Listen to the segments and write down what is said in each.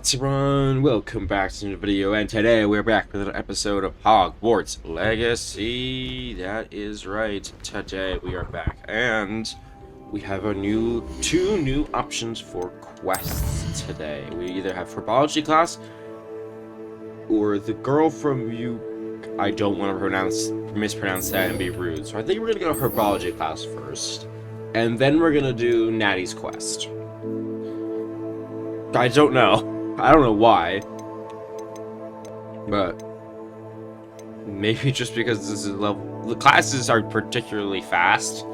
What's everyone? Welcome back to the video, and today we're back with another episode of Hogwarts Legacy. That is right. Today we are back, and we have two new options for quests today. We either have Herbology class or the girl from I don't want to mispronounce that and be rude. So I think we're gonna go Herbology class first, and then we're gonna do Natty's quest. I don't know. I don't know why. But maybe just because this is the classes are particularly fast.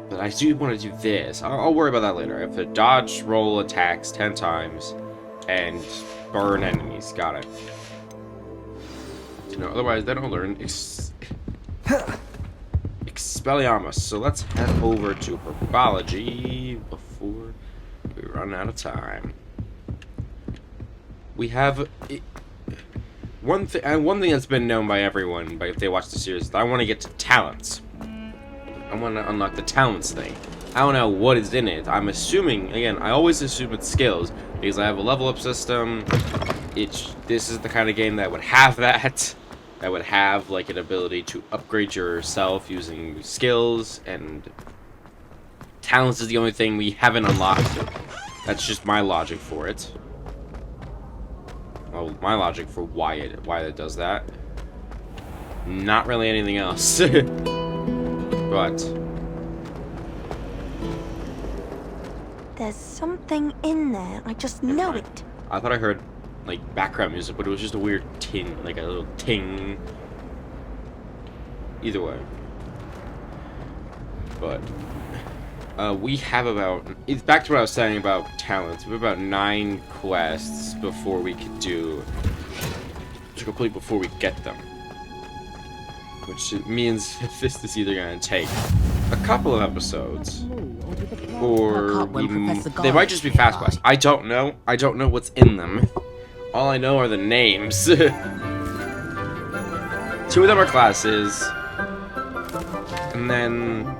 But I do want to do this. I'll worry about that later. I have to dodge roll attacks 10 times and burn enemies. Got it. Otherwise they don't learn Expelliarmus. So let's head over to Herbology before we run out of time. We have one thing that's been known by everyone, if they watch the series, is that I want to get to talents. I want to unlock the talents thing. I don't know what is in it. I'm assuming, again, I always assume it's skills, because I have a level up system. This is the kind of game that would have that. That would have like an ability to upgrade yourself using skills, and talents is the only thing we haven't unlocked. That's just my logic for it. Well, my logic for why it does that. Not really anything else. But there's something in there. I just know it. I thought I heard like background music, but it was just a weird ting, like a little ting. Either way. But we have it's back to what I was saying about talents. We have about 9 quests before we could to complete before we get them. Which means this is either going to take a couple of episodes, or they might just be fast quests. I don't know. I don't know what's in them. All I know are the names. 2 of them are classes, and then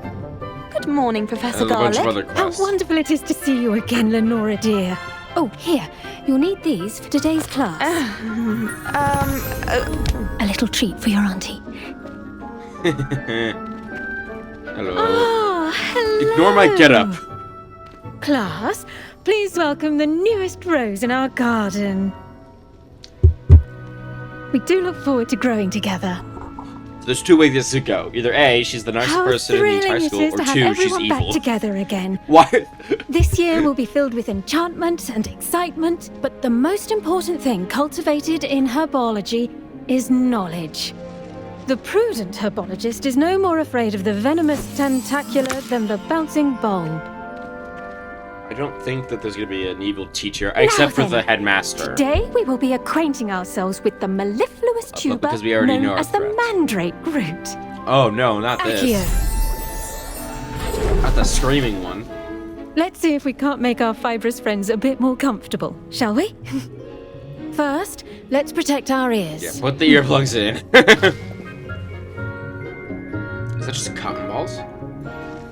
Good morning, Professor a bunch of Garlic. other How quests. wonderful it is to see you again, Lenora dear. Oh, here. You'll need these for today's class. A little treat for your auntie. Hello. Oh, hello. Ignore my getup. Class, please welcome the newest rose in our garden. We do look forward to growing together. There's 2 ways this could go. Either A, she's the nicest How person in the entire thrilling school, it is or to have 2, she's everyone back evil. together again. Why? This year will be filled with enchantment and excitement, but the most important thing cultivated in herbology is knowledge. The prudent herbologist is no more afraid of the venomous tentacular than the bouncing bulb. I don't think that there's going to be an evil teacher, except for then, the headmaster. Today we will be acquainting ourselves with the mellifluous tuber because we already known know our as the threat. mandrake root. Oh no, not this. Accio. Not the screaming one. Let's see if we can't make our fibrous friends a bit more comfortable, shall we? First, let's protect our ears. Yeah, put the earplugs in. Is that just cotton balls?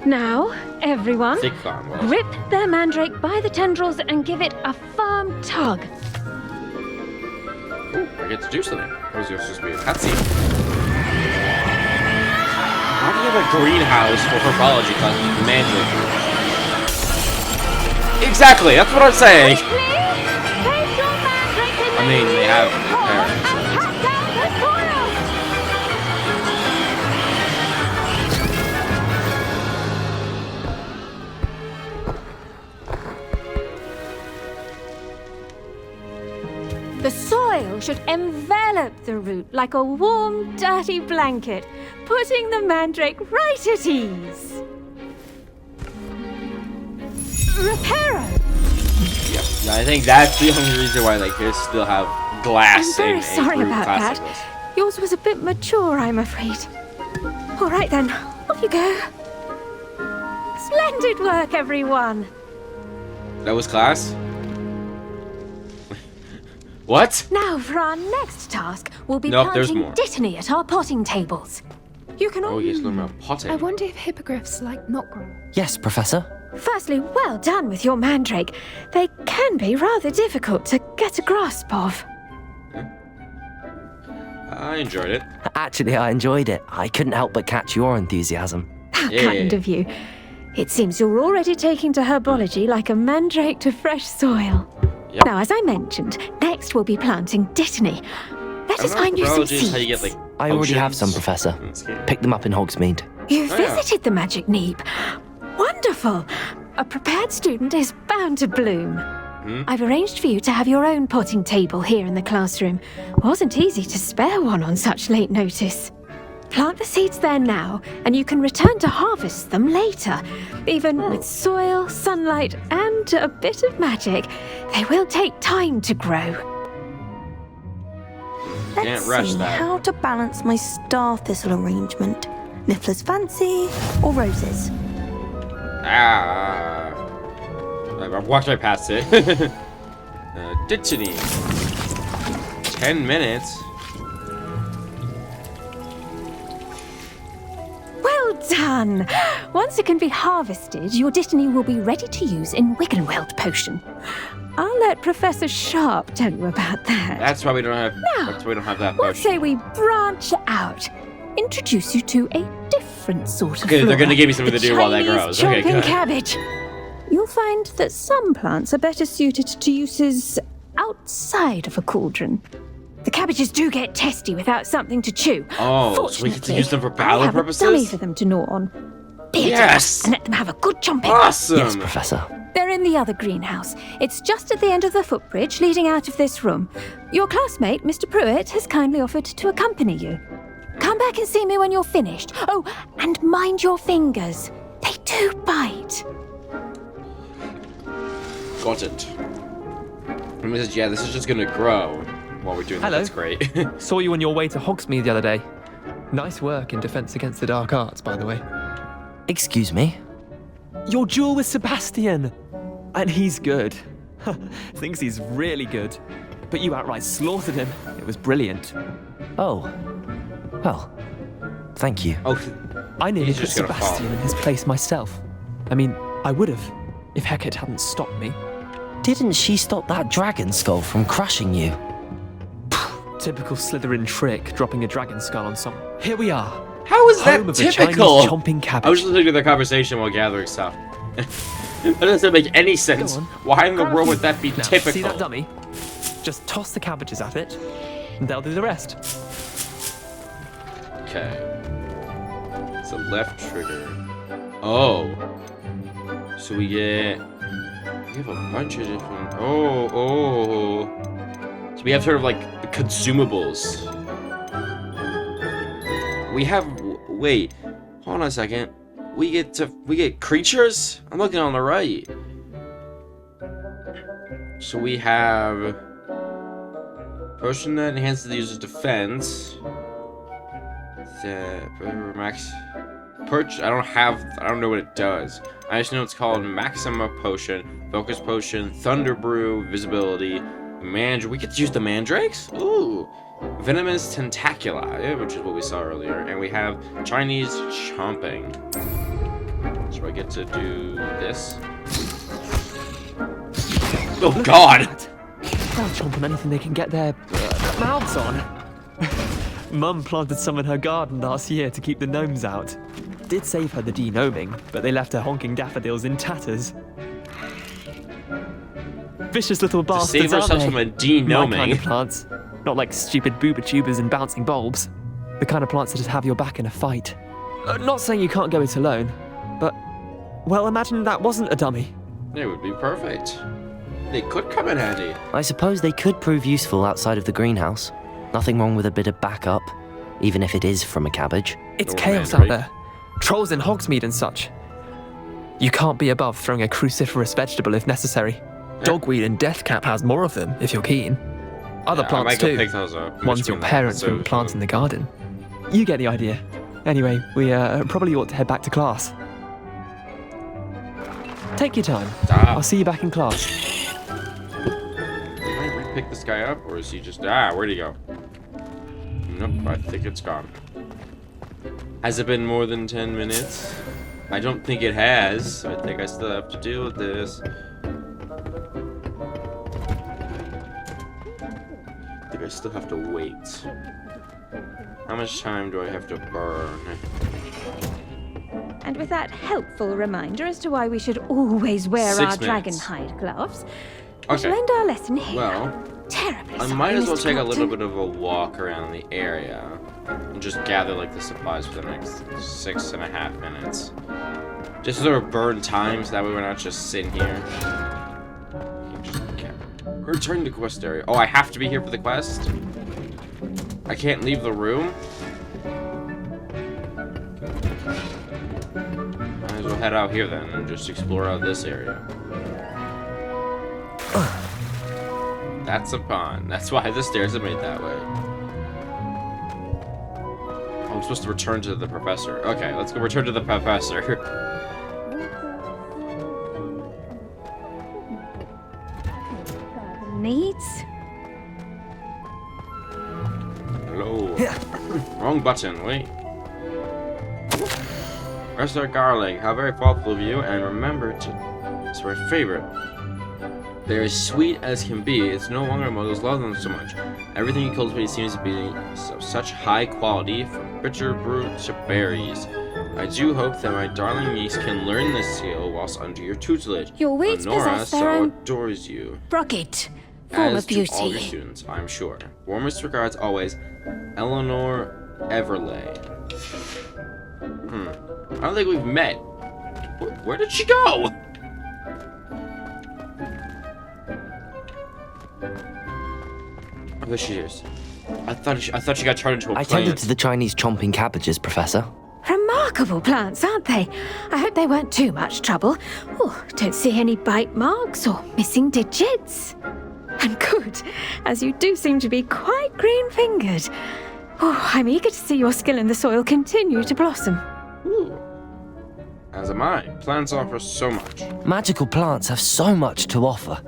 Now, everyone, Thick cotton balls. grip their mandrake by the tendrils and give it a firm tug. Ooh, I get to do something. That was supposed to be a cutscene. How do you have a greenhouse for herbology class with mandrake? Exactly, that's what I'm saying. I mean, they have parents. The soil should envelop the root like a warm, dirty blanket, putting the mandrake right at ease. Reparo! Yeah, I think that's the only reason why they could still have glass I'm very in sorry a about class that. like this. Yours was a bit mature, I'm afraid. All right then, off you go. Splendid work, everyone. That was class? What? Now for our next task, we'll be Nope, there's planting more. Dittany at our potting tables. You can Oh, all... yes, learn about potting. I wonder if hippogriffs like not grow. Yes, Professor. Firstly, well done with your mandrake. They can be rather difficult to get a grasp of. I enjoyed it. Actually, I enjoyed it. I couldn't help but catch your enthusiasm. How Yeah. kind of you. It seems you're already taking to herbology like a mandrake to fresh soil. Yep. Now, as I mentioned, next we'll be planting dittany. Let us find you some Herbology is seeds. how you get, like, I already have potions. some, Professor. That's good. Picked them up in Hogsmeade. You've Oh, yeah. visited the Magic Neep. Wonderful. A prepared student is bound to bloom. I've arranged for you to have your own potting table here in the classroom. Wasn't easy to spare one on such late notice. Plant the seeds there now, and you can return to harvest them later. Even with soil, sunlight, and a bit of magic, they will take time to grow. Can't Let's rush see that. how to balance my star thistle arrangement. Niffler's fancy or roses? I've walked right past it. Ditchity. 10 minutes. Well done! Once it can be harvested, your dittany will be ready to use in Wiggenweld potion. I'll let Professor Sharp tell you about that. That's why we don't have. Now, That's why we don't have that What potion. say we branch out? Introduce you to a different sort of Okay, they're flora, gonna give me something the to do while that Chinese grows. Okay, chomping good. cabbage. You'll find that some plants are better suited to uses outside of a cauldron. The cabbages do get testy without something to chew. Oh, so we get to use them for I battle have a dummy purposes? for them to gnaw on. Be it Yes! and let them have a good chomping. Awesome. Yes, Professor. They're in the other greenhouse. It's just at the end of the footbridge leading out of this room. Your classmate, Mr. Pruitt, has kindly offered to accompany you. Come back and see me when you're finished. Oh, and mind your fingers. They do bite. Got it. And he says, yeah, this is just gonna grow while we're doing Hello. that. That's great. Saw you on your way to Hogsmeade the other day. Nice work in Defense Against the Dark Arts, by the way. Excuse me? Your duel with Sebastian! And he's good. Thinks he's really good. But you outright slaughtered him. It was brilliant. Oh. Well, thank you. Oh, I nearly He's put just gonna fall. Sebastian in his place myself. I mean, I would have, if Hecate hadn't stopped me. Didn't she stop that dragon skull from crushing you? Typical Slytherin trick, dropping a dragon skull on someone. Here we are. how is that Home of the typical? Chinese chomping cabbage. I was just listening to their conversation while gathering stuff. That doesn't make any sense. Go on. Why in the Grab a world few- would that be Now, typical? See that dummy? Just toss the cabbages at it, and they'll do the rest. Okay. It's a left trigger. Oh. So we get... We have a bunch of different... Oh. So we have sort of like the consumables. We have... Wait. Hold on a second. We get creatures? I'm looking on the right. So we have... Potion that enhances the user's defense. Max Perch. I don't know what it does. I just know it's called Maxima Potion, Focus Potion, Thunder Brew, Visibility, We get to use the mandrakes? Ooh. Venomous Tentaculi, which is what we saw earlier. And we have Chinese Chomping. So I get to do this. Oh god! They'll chomp on anything they can get their mouths on. Mum planted some in her garden last year to keep the gnomes out. Did save her the de-gnoming, but they left her honking daffodils in tatters. Vicious little To bastards, save ourselves aren't from a they? My kind de-gnoming. of plants. Not like stupid booba tubers and bouncing bulbs. The kind of plants that just have your back in a fight. Not saying you can't go it alone, but... Well, imagine that wasn't a dummy. They would be perfect. They could come in handy. I suppose they could prove useful outside of the greenhouse. Nothing wrong with a bit of backup, even if it is from a cabbage. It's Or chaos mandrake. out there. Trolls in Hogsmeade and such. You can't be above throwing a cruciferous vegetable if necessary. Dogweed and Deathcap has more of them, if you're keen. Other Yeah, I plants might go too. pick those up. Ones between your the parents wouldn't episodes. plant in the garden. You get the idea. Anyway, we probably ought to head back to class. Take your time. I'll see you back in class. Can I re-pick this guy up, or is he just... Ah, where'd he go? Nope, I think it's gone. Has it been more than 10 minutes? I don't think it has. I think I still have to deal with this. I think I still have to wait. How much time do I have to burn? And with that helpful reminder as to why we should always wear 6 our minutes. dragon hide gloves, we shall Okay. end our lesson here. Well, Terribly I sorry, might as well Mr. take a little Captain. bit of a walk around the area and just gather like the supplies for the next 6.5 minutes. Just sort of burn time so that way we're not just sitting here. Return to quest area. Oh, I have to be here for the quest? I can't leave the room? Might as well head out here then and just explore out this area. That's a pond. That's why the stairs are made that way. Oh, I'm supposed to return to the professor. Okay, let's go return to the professor. Needs? Hello. Wrong button, wait. Professor Garlic, how very thoughtful of you, and remember to... It's my favorite. They're as sweet as can be. It's no longer models love them so much. Everything you cultivate seems to be of such high quality, from bitter root to berries. I do hope that my darling niece can learn this skill whilst under your tutelage. Your weeds Honora possess their so own adores you. rugged form As of do all your beauty. students, I'm sure. Warmest regards always, Eleanor Everley. I don't think we've met. Where did she go? Oh, there she is. I thought she got turned into a I plant. tended to the Chinese chomping cabbages, Professor. Remarkable plants, aren't they? I hope they weren't too much trouble. Oh, don't see any bite marks or missing digits. And good, as you do seem to be quite green-fingered. Oh, I'm eager to see your skill in the soil continue to blossom. Ooh. As am I. Plants offer so much. Magical plants have so much to offer.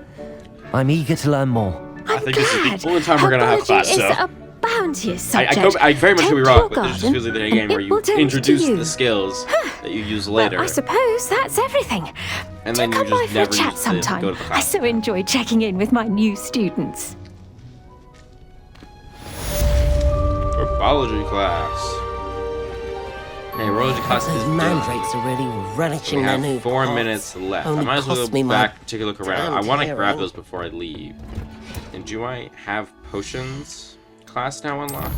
I'm eager to learn more. I I'm think this is glad. the only time we're gonna have Herbology class, is so. a bounteous subject. I very much could be Tend wrong, your but this just garden, feels like the and game where it you will tend to introduce you. the skills that you use later. Well, I suppose that's everything. And Do then you come by just for a never chat use it and sometime. go to the I class. so enjoy checking in with my new students. Herbology class. Hey, herbology class is Those done. mandrakes are really We relishing their new have 4 pots. minutes left. I Only might as well cost go me my back and take a look around. I damn want to grab hearing. those before I leave. And do I have potions class now unlocked?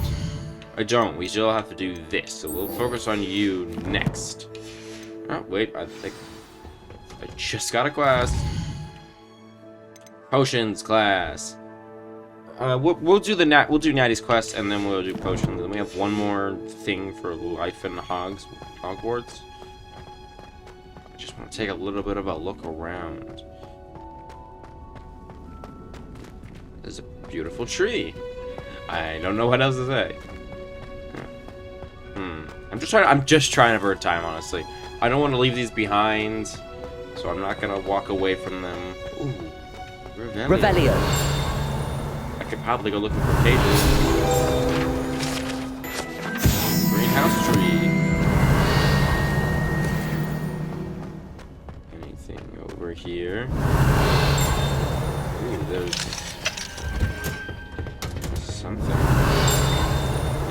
I don't. We still have to do this. So we'll focus on you next. Oh, wait. I think I just got a quest. Potions class. We'll do Natty's quest and then we'll do potions. Then we have one more thing for life in Hogwarts. I just want to take a little bit of a look around. There's a beautiful tree. I don't know what else to say. I'm just trying to burn time, honestly. I don't want to leave these behind, so I'm not gonna walk away from them. Ooh, Revelio. I could probably go looking for pages. Greenhouse tree. Anything over here? Ooh, there's something.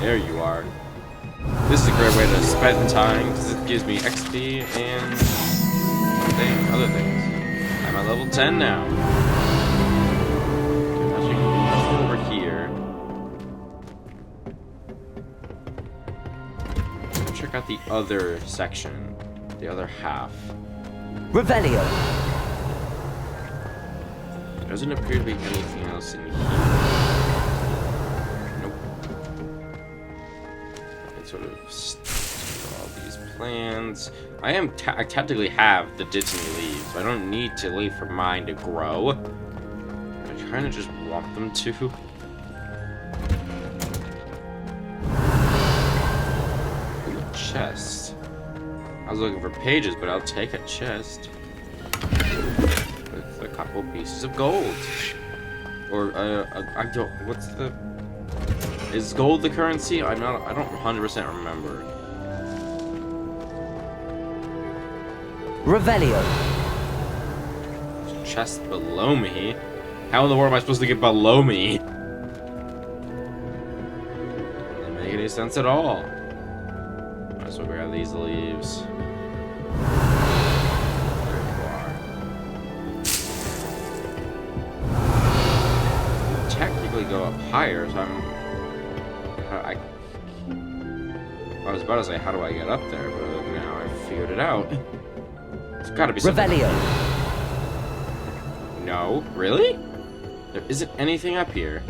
There you are. This is a great way to spend time because it gives me XP and other things. I'm at level 10 now. Over here. Check out the other section, the other half. Revelio. There doesn't appear to be anything else in here. Nope. I sort of all these plants. I technically have the Disney leaves. I don't need to leave for mine to grow. I kind of just want them to. Ooh, a chest. I was looking for pages, but I'll take a chest with a couple pieces of gold. Or I don't. What's the? Is gold the currency? I don't 100% remember. Revelio. Chest below me? How in the world am I supposed to get below me? Doesn't make any sense at all. Might as well grab these leaves. There you are. Technically go up higher, so I was about to say, how do I get up there? But now I've figured it out. It's gotta be something. Revelio. No, really? There isn't anything up here.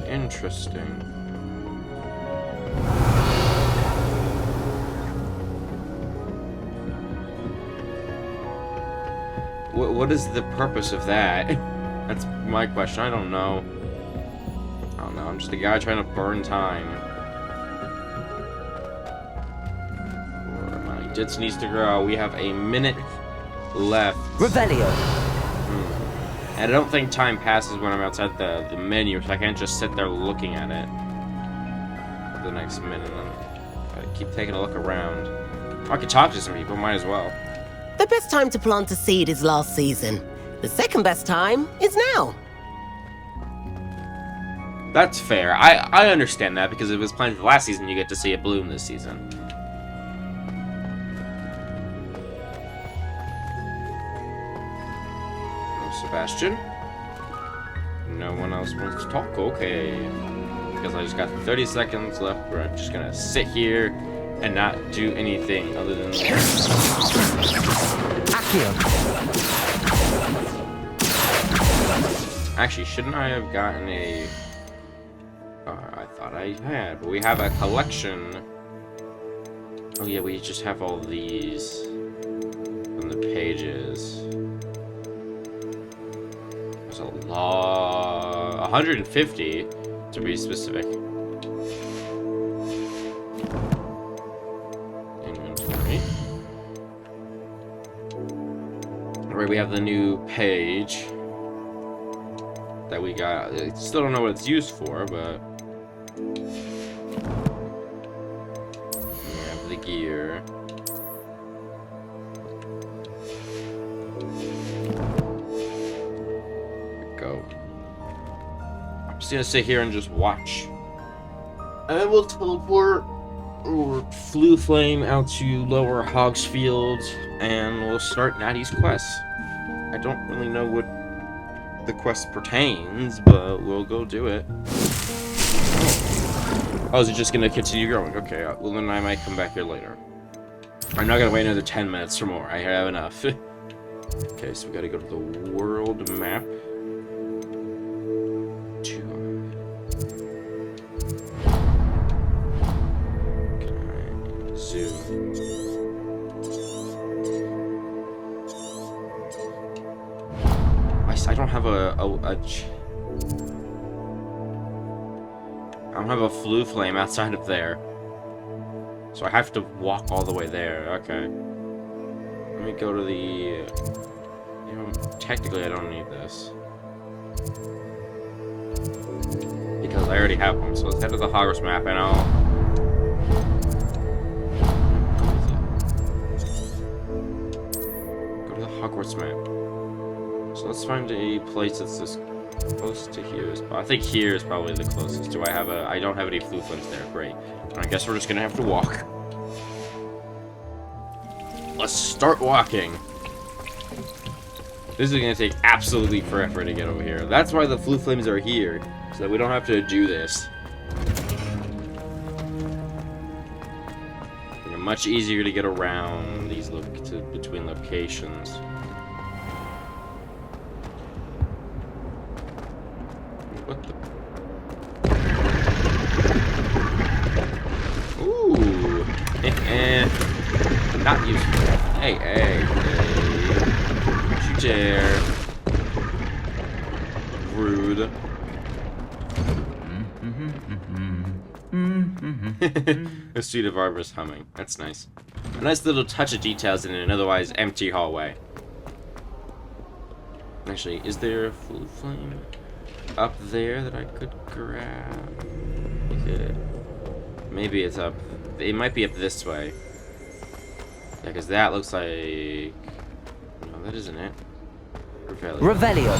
Interesting. What is the purpose of that? That's my question. I don't know. I don't know. I'm just a guy trying to burn time. My jits needs to grow. We have a minute left. Revelio. And I don't think time passes when I'm outside the menu, so I can't just sit there looking at it for the next minute. I keep taking a look around. I could talk to some people, might as well. The best time to plant a seed is last season. The second best time is now. That's fair. I understand that, because if it was planted last season, you get to see it bloom this season. Sebastian? No one else wants to talk? Okay. Because I just got 30 seconds left where I'm just gonna sit here and not do anything other than... Accio. Actually, shouldn't I have gotten a... I thought I had, but we have a collection. Oh yeah, we just have all these on the pages. There's a lot... 150 to be specific. Inventory. Alright, we have the new page that we got. I still don't know what it's used for, but we have the gear. Go. I'm just gonna sit here and just watch. And we'll teleport or Flu Flame out to Lower Hogsfield, and we'll start Natty's quest. I don't really know what the quest pertains, but we'll go do it. Oh, is it just gonna continue growing? Okay, well then I might come back here later. I'm not gonna wait another 10 minutes for more. I have enough. Okay, so we gotta go to the world map. Zoom. I don't have I don't have a Flu Flame outside of there, so I have to walk all the way there. Okay, let me go to the. You know, technically, I don't need this because I already have one. So let's head to the Hogwarts map, and I'll. Hogwarts map. So let's find a place that's as close to here as possible. I think here is probably the closest. I don't have any Flu Flames there. Great. I guess we're just gonna have to walk. Let's start walking. This is gonna take absolutely forever to get over here. That's why the Flu Flames are here, so that we don't have to do this. Much easier to get around these between locations. What the? Ooh, not useful. Hey, don't you dare! Rude. The suite of armor is humming. That's nice. A nice little touch of details in an otherwise empty hallway. Actually, is there a Flu Flame up there that I could grab? Maybe it's up. It might be up this way. Yeah, because that looks like... No, that isn't it. Revelio.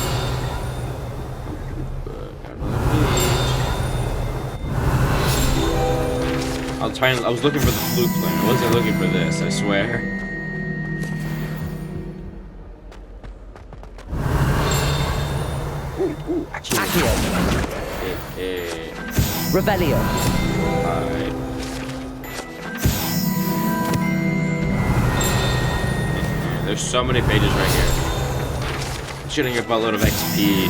I was looking for the flute flame. I wasn't looking for this, I swear. Ooh, actually. Accio. Revelio. Alright. There's so many pages right here. Shooting a buttload of XP.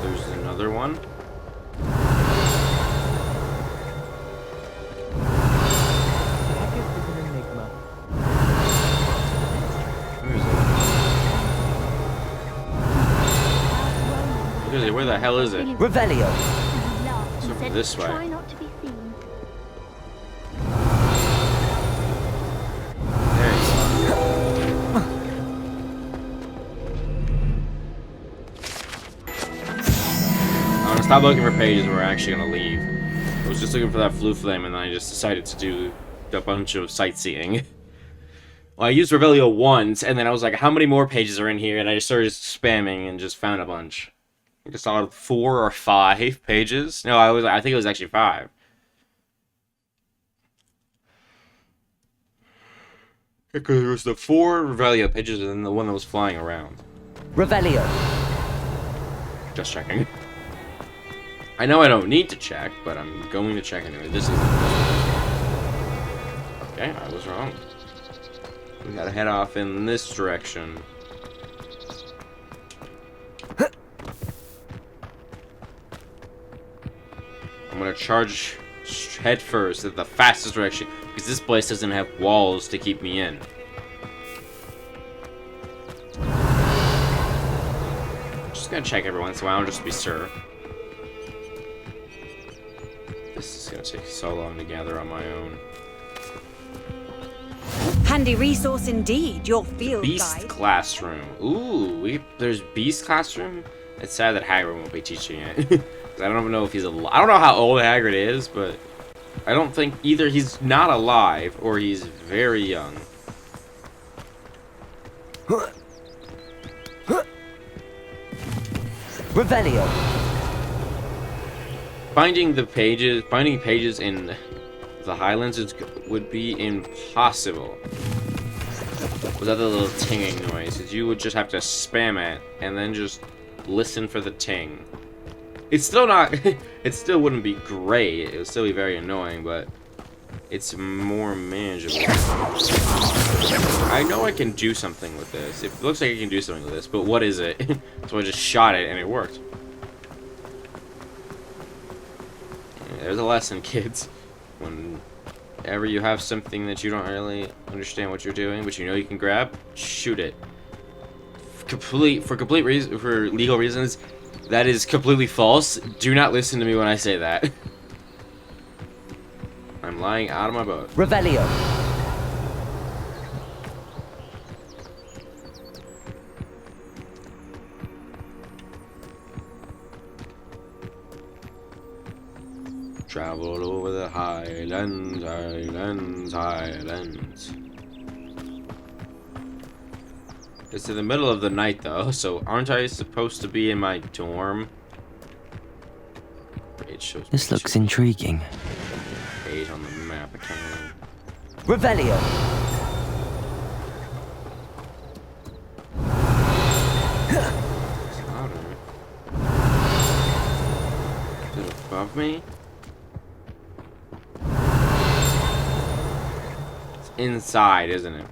There's another one. Where is it? Where the hell is it? Revelio. It's over this way. Try not to be seen. There you are. I'm gonna stop looking for pages and we're actually gonna leave. I was just looking for that flute flame and then I just decided to do a bunch of sightseeing. Well, I used Revelio once and then I was like, how many more pages are in here? And I just started spamming and just found a bunch. I just saw 4 or 5 pages. No, I think it was actually 5. Because there was the 4 Revelio pages and then the one that was flying around. Revelio. Just checking. I know I don't need to check, but I'm going to check anyway. This is... Okay, I was wrong. We gotta head off in this direction. I'm gonna charge head first at the fastest direction, because this place doesn't have walls to keep me in. Just gonna check every once in a while, just to be sure. This is gonna take so long to gather on my own. Handy resource indeed, your field Beast guide. Classroom. Ooh, there's Beast Classroom? It's sad that Hagrid won't be teaching it. I don't even know if he's alive. I don't know how old Hagrid is, but I don't think either he's not alive or he's very young. Revelio. Finding pages in the Highlands would be impossible without the little tinging noise, because you would just have to spam it and then just listen for the ting. It's still not. It still wouldn't be great. It would still be very annoying, but it's more manageable. I know I can do something with this. It looks like I can do something with this, but what is it? So I just shot it and it worked. There's a lesson, kids. Whenever you have something that you don't really understand what you're doing, but you know you can grab, shoot it. For legal reasons, that is completely false. Do not listen to me when I say that. I'm lying out of my boat. Revelio. Traveled over the highlands, highlands, highlands. It's in the middle of the night, though, so aren't I supposed to be in my dorm? It shows This looks intriguing. page on the map. I can't remember. Revelio. It's louder. Is it above me? It's inside, isn't it?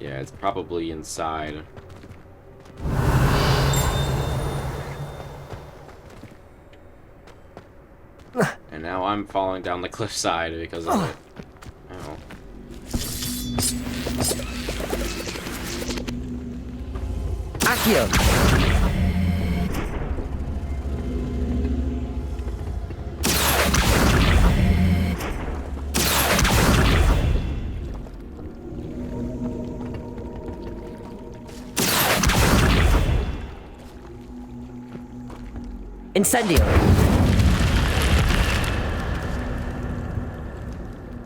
Yeah, it's probably inside. And now I'm falling down the cliffside because of it. Ow. Accio. Incendio!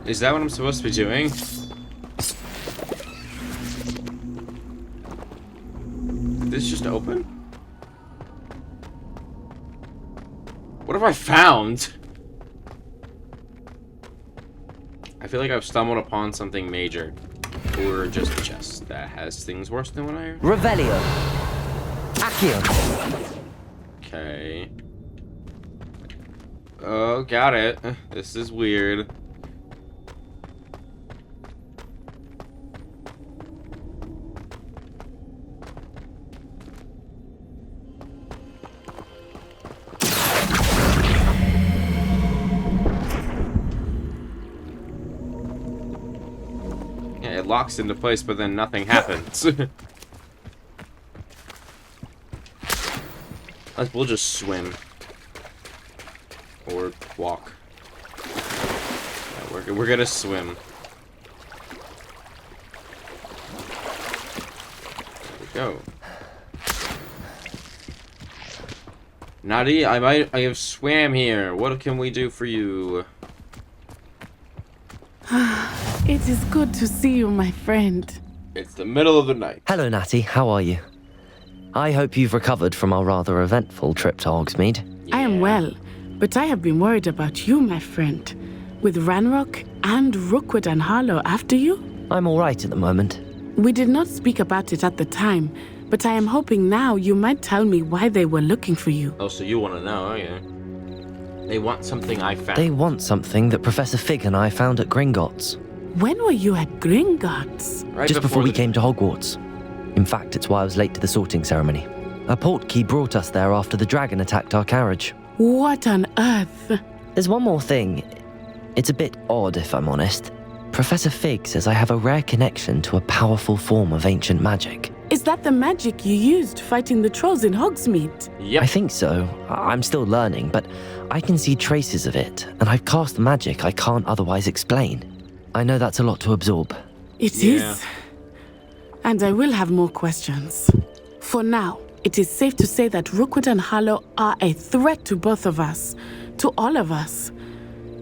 Is that what I'm supposed to be doing? Did this just open? What have I found? I feel like I've stumbled upon something major. Or just a chest that has things worse than what I heard. Revelio! Accio! Okay. Oh, got it. This is weird. Yeah, it locks into place, but then nothing happens. We'll just swim. Or walk. Yeah, we're gonna swim. There we go. Nadi, I have swam here. What can we do for you? It is good to see you, my friend. It's the middle of the night. Hello, Natty. How are you? I hope you've recovered from our rather eventful trip to Hogsmeade. I am well, but I have been worried about you, my friend. With Ranrock and Rookwood and Harlow after you? I'm all right at the moment. We did not speak about it at the time, but I am hoping now you might tell me why they were looking for you. Oh, so you want to know, are you? They want something I found. They want something that Professor Fig and I found at Gringotts. When were you at Gringotts? Right Just before we came to Hogwarts. In fact, it's why I was late to the sorting ceremony. A portkey brought us there after the dragon attacked our carriage. What on earth? There's one more thing. It's a bit odd, if I'm honest. Professor Fig says I have a rare connection to a powerful form of ancient magic. Is that the magic you used fighting the trolls in Hogsmeade? Yep. I think so. I'm still learning, but I can see traces of it, and I've cast magic I can't otherwise explain. I know that's a lot to absorb. It is. And I will have more questions. For now, it is safe to say that Rookwood and Harlow are a threat to both of us, to all of us,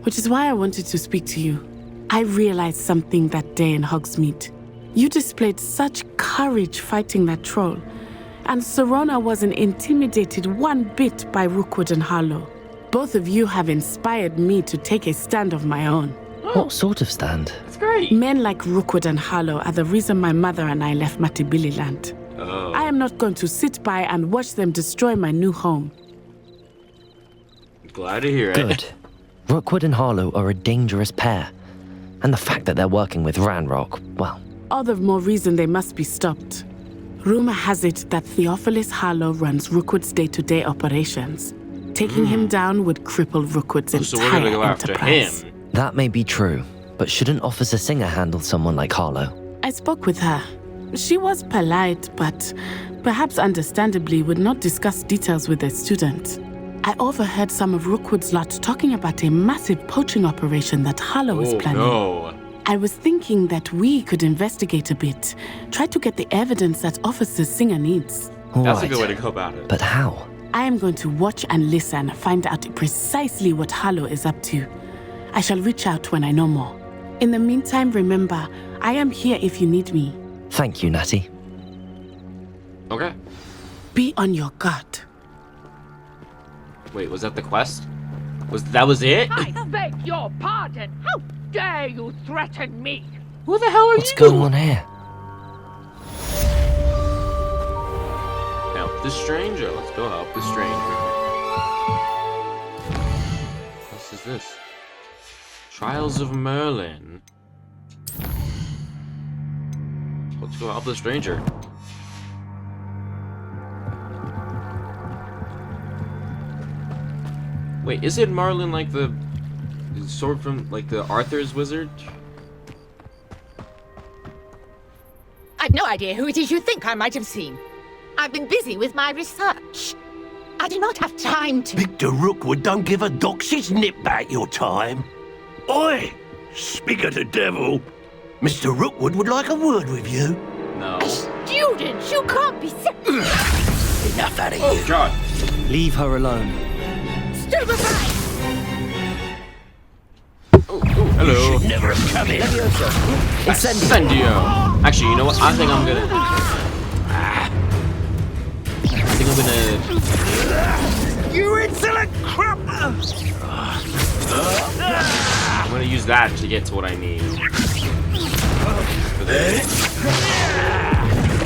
which is why I wanted to speak to you. I realized something that day in Hogsmeade. You displayed such courage fighting that troll, and Serona wasn't intimidated one bit by Rookwood and Harlow. Both of you have inspired me to take a stand of my own. What sort of stand? That's great. Men like Rookwood and Harlow are the reason my mother and I left Matibili Land. Oh. I am not going to sit by and watch them destroy my new home. Glad to hear it. Good. Rookwood and Harlow are a dangerous pair. And the fact that they're working with Ranrock, well... All the more reason they must be stopped. Rumor has it that Theophilus Harlow runs Rookwood's day-to-day operations. Taking him down would cripple Rookwood's So we're gonna entire go after enterprise. him. That may be true, but shouldn't Officer Singer handle someone like Harlow? I spoke with her. She was polite, but perhaps understandably would not discuss details with a student. I overheard some of Rookwood's lot talking about a massive poaching operation that Harlow is planning. No. I was thinking that we could investigate a bit, try to get the evidence that Officer Singer needs. That's a good way to go about it. But how? I am going to watch and listen, find out precisely what Harlow is up to. I shall reach out when I know more. In the meantime, remember, I am here if you need me. Thank you, Natty. Okay. Be on your guard. Wait, was that the quest? That was it? I beg your pardon. How dare you threaten me? Who the hell are What's you? going on here? Help the stranger. Let's go help the stranger. What is this? Trials of Merlin. Let's go help the stranger. Wait, is it Merlin like the sword from like the Arthur's wizard? I've no idea who it is you think I might have seen. I've been busy with my research. I do not have time to... Victor Rookwood don't give a doxy's nip back your time. Oi! Speak of the devil. Mr. Rookwood would like a word with you. No. Students, you can't be... Enough out of you. Oh, God. Leave her alone. Oh, hello. Never have come here. Incendio. Actually, you know what? I think I'm gonna. You insolent crap! I'm gonna use that to get to what I need.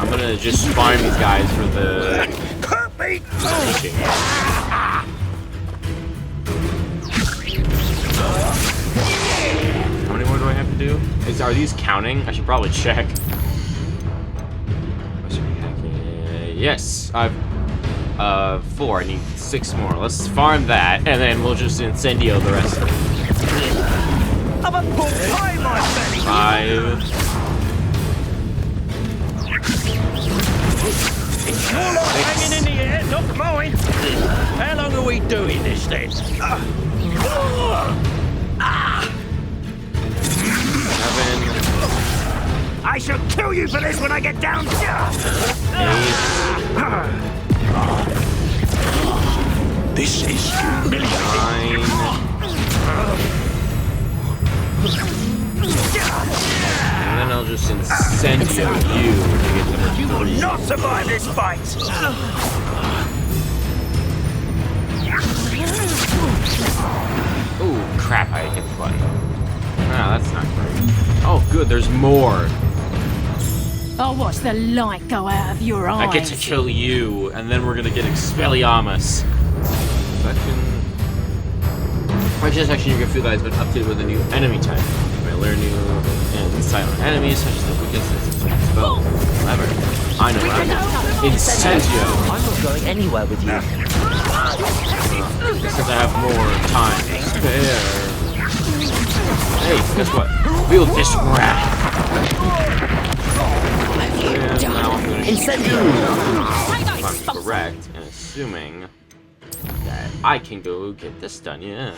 I'm gonna just farm these guys for the. How many more do I have to do? Are these counting? I should probably check. Yes, I've 4. I need 6 more. Let's farm that, and then we'll just incendio the rest of it. I'm a poor pie, my belly. 5. It's your lot hanging in the air, not mine. How long are we doing this then? 7. I shall kill you for this when I get down. 8. This is humiliating. 9. And then I'll just incendio you to get them. You will not survive this fight. Oh crap! I hit the button. Ah, that's not great. Oh, good. There's more. I'll watch the light go out of your eyes. I get to kill you, and then we're gonna get Expelliarmus. My section, you can feel that has been updated with a new enemy type. You may learn new insight on enemies, such as the weaknesses and spells. However, I know what I'm doing. Incendio! I'm not going anywhere with you. Because I have more time to spare. Hey, guess what? Feel this rat! And now I'm gonna shoot you. If I'm correct, and assuming that I can go get this done, yes.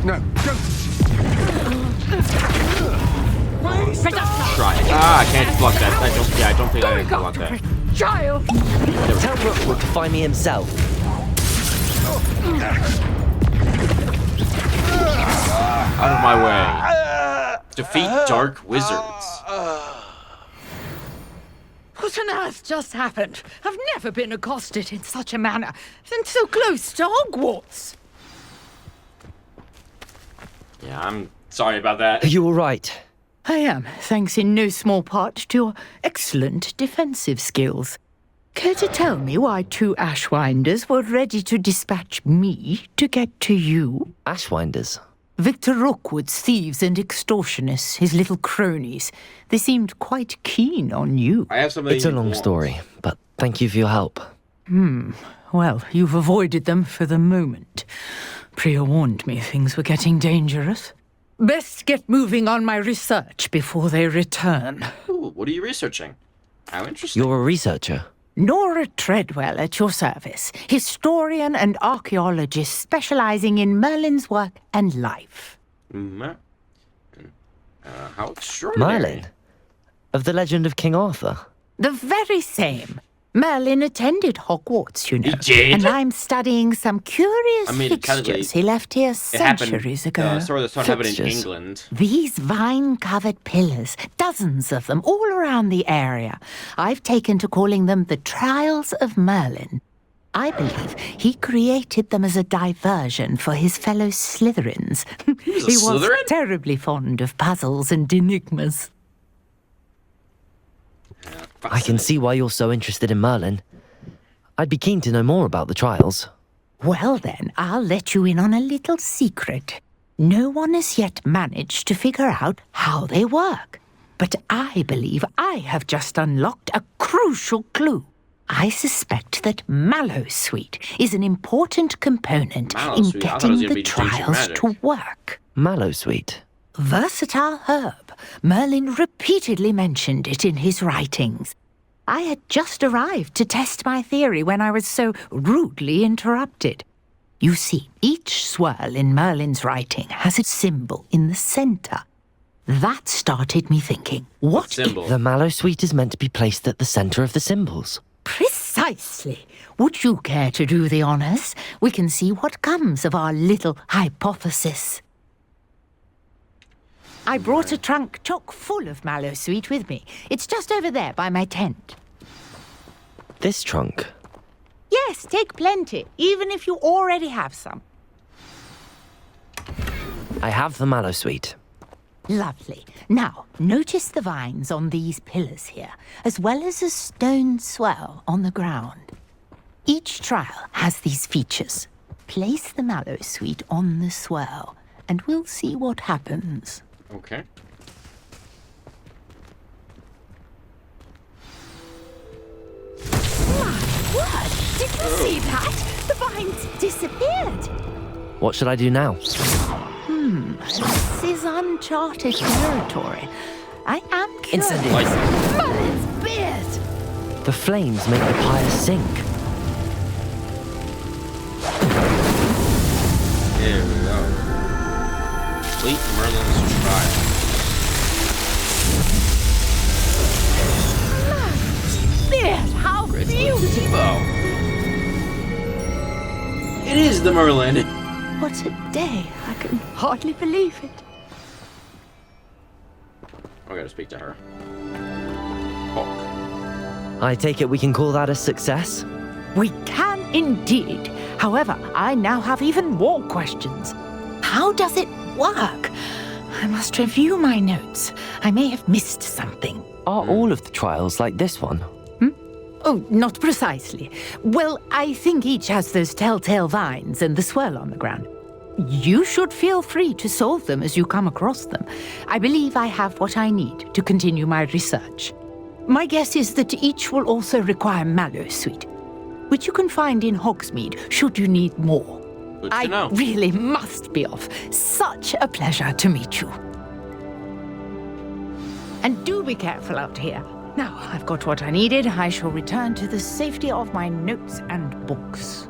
No, don't. Try it. Ah, I can't block that. I don't think I can block that. Child! Tell Rookwood to find me himself. Out of my way. Defeat dark wizards. What on earth just happened? I've never been accosted in such a manner, and so close to Hogwarts. Yeah, I'm sorry about that. Are you all right? I am, thanks in no small part to your excellent defensive skills. Care to tell me why 2 Ashwinders were ready to dispatch me to get to you? Ashwinders? Victor Rookwood's thieves and extortionists, his little cronies. They seemed quite keen on you. I have something. It's a long story, but thank you for your help. Well, you've avoided them for the moment. Priya warned me things were getting dangerous. Best get moving on my research before they return. Ooh, what are you researching? How interesting. You're a researcher? Nora Treadwell at your service, historian and archaeologist specializing in Merlin's work and life. How extraordinary. Merlin? Of the legend of King Arthur? The very same. Merlin attended Hogwarts, you know. He did? And I'm studying some curious fixtures he left here centuries ago. Sorry, this not happened in England. These vine-covered pillars, dozens of them, all around the area. I've taken to calling them the Trials of Merlin. I believe he created them as a diversion for his fellow Slytherins. He was terribly fond of puzzles and enigmas. I can see why you're so interested in Merlin. I'd be keen to know more about the trials. Well then, I'll let you in on a little secret. No one has yet managed to figure out how they work. But I believe I have just unlocked a crucial clue. I suspect that Mallowsweet is an important component in getting the trials to work. Mallowsweet? Versatile herb. Merlin repeatedly mentioned it in his writings. I had just arrived to test my theory when I was so rudely interrupted. You see, each swirl in Merlin's writing has a symbol in the center. That started me thinking, what symbol? The Mallowsweet is meant to be placed at the center of the symbols. Precisely. Precisely. Would you care to do the honors? We can see what comes of our little hypothesis. I brought a trunk chock full of mallow sweet with me. It's just over there by my tent. This trunk? Yes, take plenty, even if you already have some. I have the mallow sweet. Lovely. Now, notice the vines on these pillars here, as well as a stone swell on the ground. Each trial has these features. Place the mallow sweet on the swell, and we'll see what happens. Okay. My word! Did you see that? The vines disappeared. What should I do now? This is uncharted territory. I am curious. Incendiary. Merlin's beard! The flames make the pyre sink. There we go. Complete Merlin's trial. Merlin's beard! How beautiful! It is the Merlin! What a day. I can hardly believe it. I gotta speak to her. Hawk. I take it we can call that a success? We can indeed. However, I now have even more questions. How does it work? I must review my notes. I may have missed something. Are all of the trials like this one? Oh, not precisely. Well, I think each has those telltale vines and the swirl on the ground. You should feel free to solve them as you come across them. I believe I have what I need to continue my research. My guess is that each will also require mallow sweet, which you can find in Hogsmeade should you need more. Good to know. I really must be off. Such a pleasure to meet you. And do be careful out here. Now I've got what I needed. I shall return to the safety of my notes and books.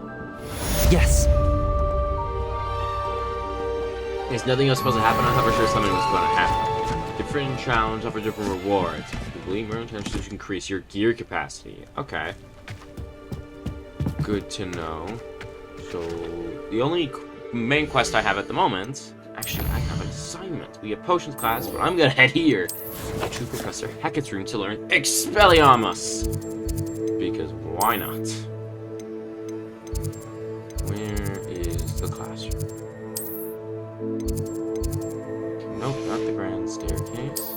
Yes. Is nothing else supposed to happen? I thought for sure something was going to happen. Different challenge offer different rewards. Complete Merlin challenges to increase your gear capacity. Okay. Good to know. So, the only main quest I have at the moment... Actually, I have an assignment. We have potions class, but I'm gonna head here to Professor Hackett's room to learn Expelliarmus. Because why not? Where is the classroom? Nope, not the grand staircase.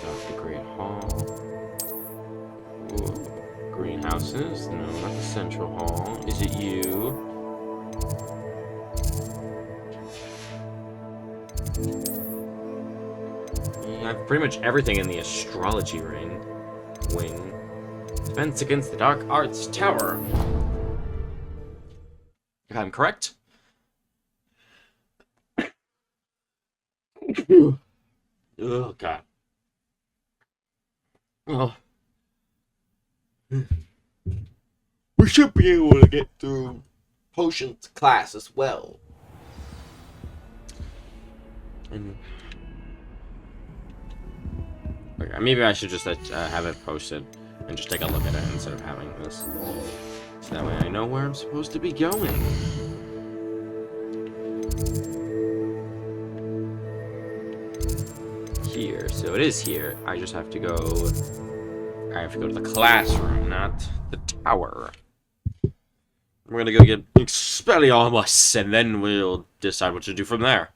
Not the great hall. Ooh, greenhouses? No, not the central hall. Is it you? I have pretty much everything in the astrology wing. Defense against the dark arts tower. If I'm correct. Oh god. Oh. We should be able to get through potions class as well. And okay, maybe I should just have it posted and just take a look at it instead of having this. So that way I know where I'm supposed to be going. Here, so it is here. I just have to go. I have to go to the classroom, not the tower. We're gonna go get Expelliarmus, and then we'll decide what to do from there.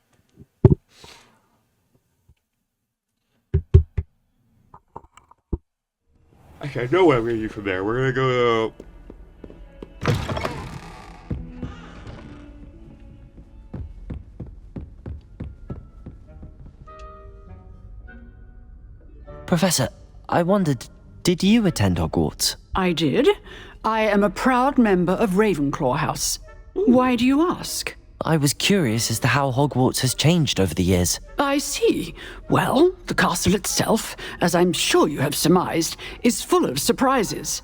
Okay, I know what I'm gonna do from there. We're gonna go. Professor, I wondered, did you attend Hogwarts? I did. I am a proud member of Ravenclaw House. Why do you ask? I was curious as to how Hogwarts has changed over the years. I see. Well, the castle itself, as I'm sure you have surmised, is full of surprises.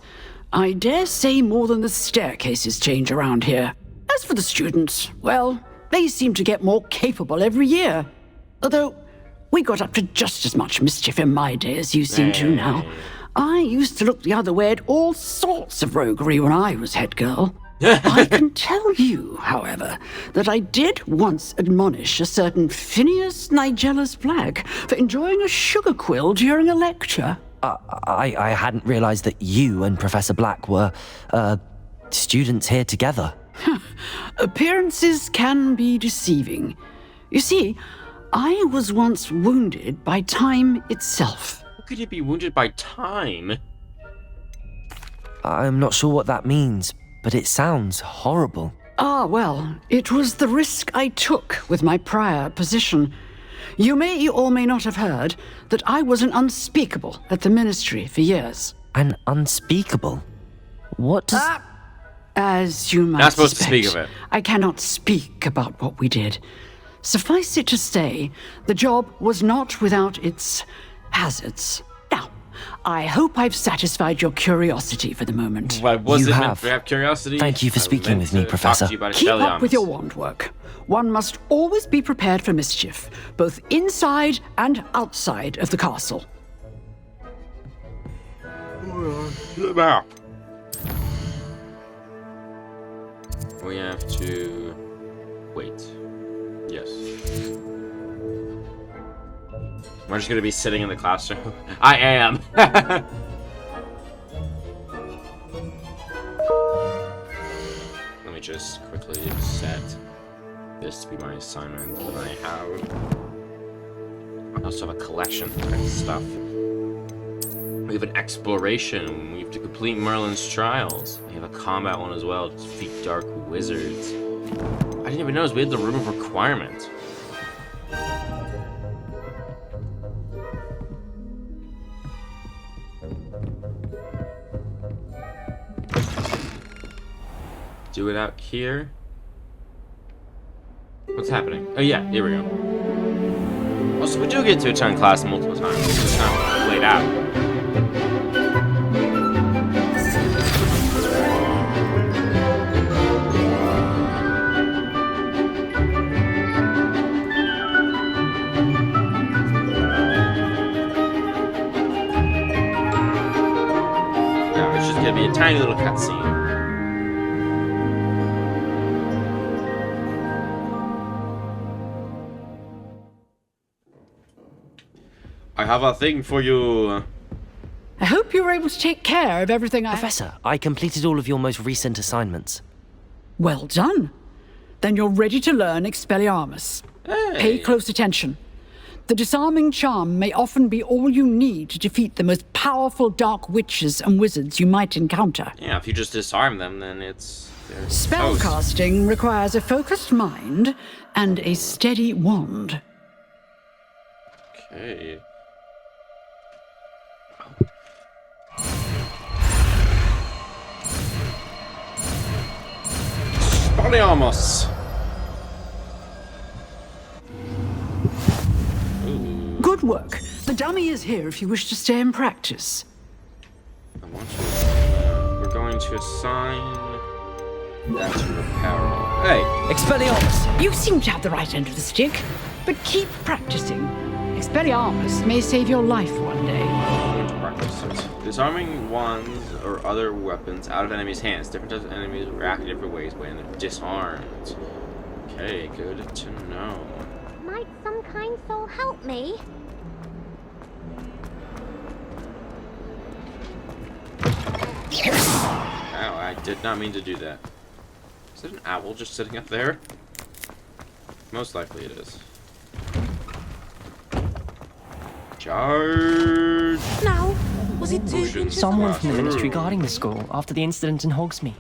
I dare say more than the staircases change around here. As for the students, well, they seem to get more capable every year. Although, we got up to just as much mischief in my day as you seem to now. I used to look the other way at all sorts of roguery when I was head girl. I can tell you, however, that I did once admonish a certain Phineas Nigellus Black for enjoying a sugar quill during a lecture. I hadn't realized that you and Professor Black were, students here together. Appearances can be deceiving. You see, I was once wounded by time itself. How could you be wounded by time? I'm not sure what that means, but it sounds horrible. Ah, well, it was the risk I took with my prior position. You may or may not have heard that I was an unspeakable at the ministry for years. An unspeakable? What does... As you might Not supposed suspect, to speak of it. I cannot speak about what we did. Suffice it to say, the job was not without its hazards. Now, I hope I've satisfied your curiosity for the moment. Why was You it have. meant to have curiosity? Thank you for I speaking meant with me, to Professor. talk to you about Keep up Expelliarmus. with your wand work. One must always be prepared for mischief, both inside and outside of the castle. Now. We have to wait. Yes. Am I just gonna be sitting in the classroom? I am. Let me just quickly set this to be my assignment that I have. I also have a collection of stuff. We have an exploration. We have to complete Merlin's trials. We have a combat one as well to defeat dark wizards. I didn't even notice we had the room of requirement. Do it out here. What's happening? Oh yeah, here we go. Also, we do get to attend class multiple times. It's just not laid out. Yeah, it's just gonna be a tiny little cutscene. I have a thing for you. I hope you were able to take care of everything Professor, I completed all of your most recent assignments. Well done. Then you're ready to learn Expelliarmus. Hey. Pay close attention. The disarming charm may often be all you need to defeat the most powerful dark witches and wizards you might encounter. Yeah, if you just disarm them, then it's... Spellcasting requires a focused mind and a steady wand. Okay. Expelliarmus! Good work. The dummy is here if you wish to stay and practice. I want you. We're going to assign that to Reparo. Hey! Expelliarmus! You seem to have the right end of the stick, but keep practicing. Expelliarmus may save your life one day. Disarming wands or other weapons out of enemies' hands. Different types of enemies react in different ways when disarmed. Okay, good to know. Might some kind soul help me? Ow, I did not mean to do that. Is it an owl just sitting up there? Most likely it is. Charge! No, was it too good? Someone from the ministry guarding the school after the incident in Hogsmeade.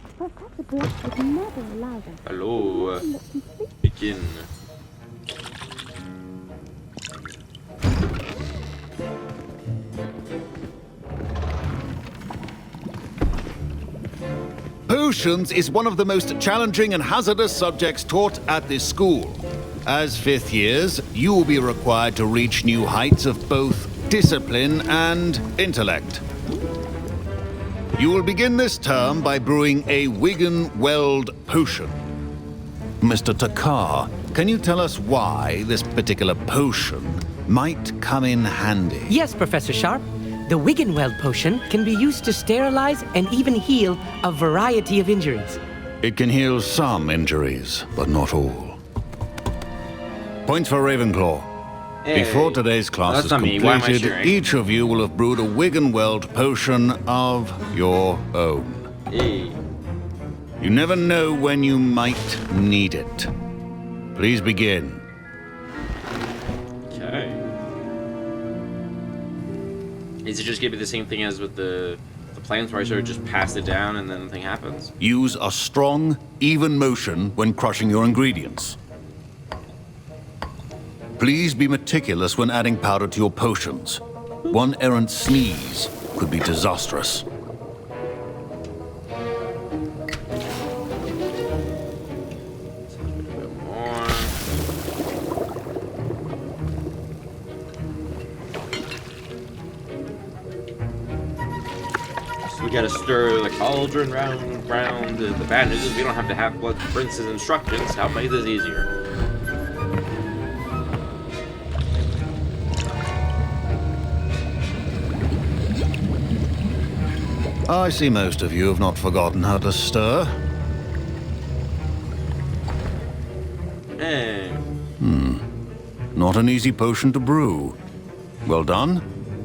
Hello. Begin. Potions is one of the most challenging and hazardous subjects taught at this school. As fifth years, you will be required to reach new heights of both discipline and intellect. You will begin this term by brewing a Wigan-Weld potion. Mr. Takar, can you tell us why this particular potion might come in handy? Yes, Professor Sharp. The Wiggenweld potion can be used to sterilize and even heal a variety of injuries. It can heal some injuries, but not all. Points for Ravenclaw. Hey. Before today's class That's is not me. Why am I completed, cheering? each of you will have brewed a Wiggenweld potion of your own. Hey. You never know when you might need it. Please begin. Okay. Is it just gonna be the same thing as with the plans where I sort of just pass it down and then nothing happens? Use a strong, even motion when crushing your ingredients. Please be meticulous when adding powder to your potions. One errant sneeze could be disastrous. We gotta stir the cauldron round. The bad news is we don't have to have Blood Prince's instructions. How make this easier? I see most of you have not forgotten how to stir. Hey. Not an easy potion to brew. Well done.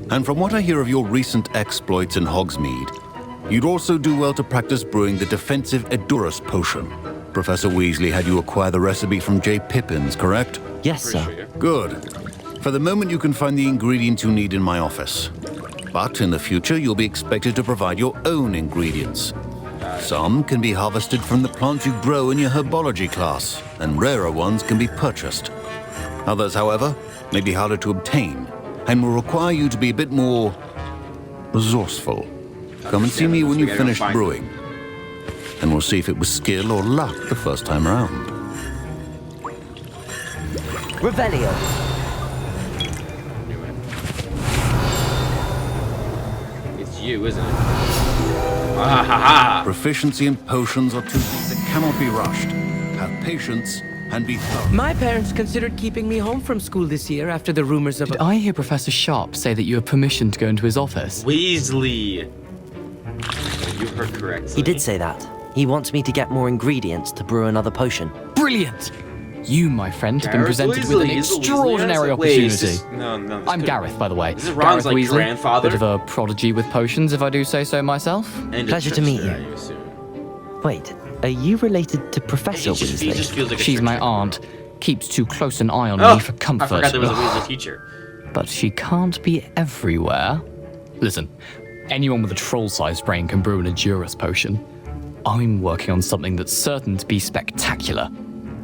And from what I hear of your recent exploits in Hogsmeade, you'd also do well to practice brewing the defensive Edurus potion. Professor Weasley had you acquire the recipe from J. Pippins, correct? Yes, sir. Good. For the moment, you can find the ingredients you need in my office. But in the future, you'll be expected to provide your own ingredients. Some can be harvested from the plants you grow in your herbology class, and rarer ones can be purchased. Others, however, may be harder to obtain, and will require you to be a bit more resourceful. Come and see me when you've finished brewing, and we'll see if it was skill or luck the first time around. Revelio. It's you, isn't it? Ah, ha, ha. Proficiency in potions are two things that cannot be rushed. Have patience and be thorough. My parents considered keeping me home from school this year after the rumors of... Did I hear Professor Sharp say that you have permission to go into his office? Weasley. You heard correctly. He did say that. He wants me to get more ingredients to brew another potion. Brilliant! You, my friend, have been Gareth presented Weasley. with an Is it Weasley? extraordinary Wait, is opportunity. this- no, this I'm could- Gareth, by the way. This is Ron's, Gareth like, Weasley, grandfather? bit of a prodigy with potions, if I do say so myself. And Pleasure to meet trickster, you. I assume. Wait, are you related to Professor He just Weasley? feels like a She's my trickster. aunt. Keeps too close an eye on Oh, me for comfort. I forgot there was a Weasley teacher. But she can't be everywhere. Listen, anyone with a troll-sized brain can brew an Edurus potion. I'm working on something that's certain to be spectacular.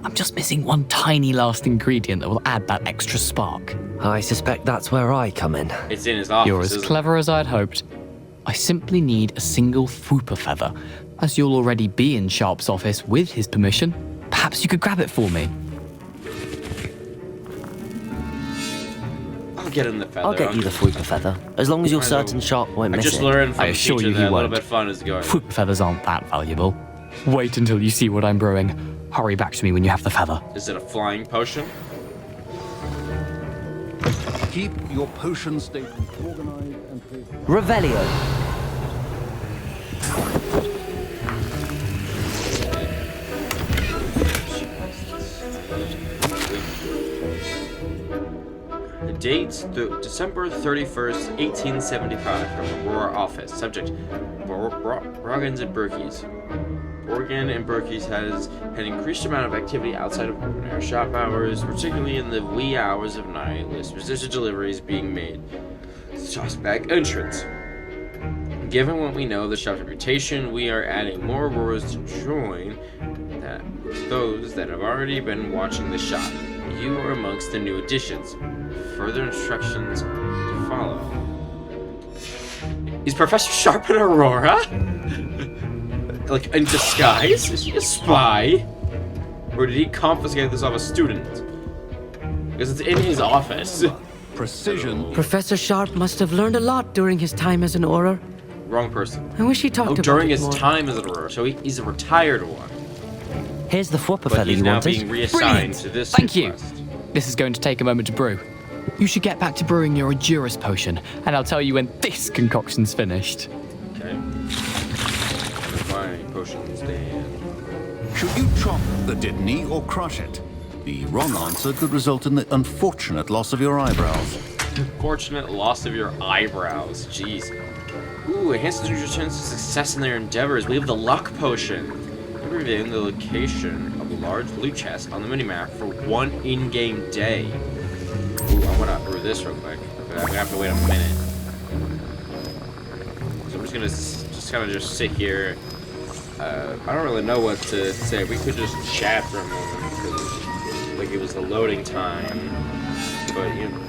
I'm just missing one tiny last ingredient that will add that extra spark. I suspect that's where I come in. It's in his office. You're as isn't it? clever as I'd hoped. I simply need a single Fwooper feather. As you'll already be in Sharp's office with his permission, perhaps you could grab it for me. I'll get in the feather. I'll get you the Fwooper feather, as long as you're Might as well- certain Sharp won't I miss just it. learned from I the assure teacher you that he a little won't. bit fun is going. Fwooper feathers aren't that valuable. Wait until you see what I'm brewing. Hurry back to me when you have the feather. Is it a flying potion? Keep your potion statements organized and faithful. Revelio. The date, December 31st, 1875, from Aurora office. Subject, Brogans and Berkeys. Borgin and Berkeys has an increased amount of activity outside of open-air shop hours, particularly in the wee hours of night, with resisted deliveries being made. Suspect entrance. Given what we know of the shop's reputation, we are adding more Auroras to join those that have already been watching the shop. You are amongst the new additions. Further instructions to follow. Is Professor Sharp an Aurora? Like, in disguise? Is he a spy? Or did he confiscate this off a student? Because it's in his office. Precision. Professor Sharp must have learned a lot during his time as an Auror. Wrong person. I wish he talked about during it his more. time as an Aurora, so he's a retired one. Here's the Fwooper But feather he's you now wanted. being reassigned Brilliant. to this Thank you. request. This is going to take a moment to brew. You should get back to brewing your Endurus potion, and I'll tell you when this concoction's finished. Okay. My potions stand. Should you chop the Dittany or crush it? The wrong answer could result in the unfortunate loss of your eyebrows. Unfortunate loss of your eyebrows. Jeez. Ooh, enhances your chance of success in their endeavors. We have the luck potion. Revealing the location of a large blue chest on the minimap for 1 in-game day. Ooh, I want to brew this real quick. But I'm gonna have to wait a minute. So I'm just gonna kind of just sit here. I don't really know what to say. We could just chat for a moment because like it was the loading time. But you know,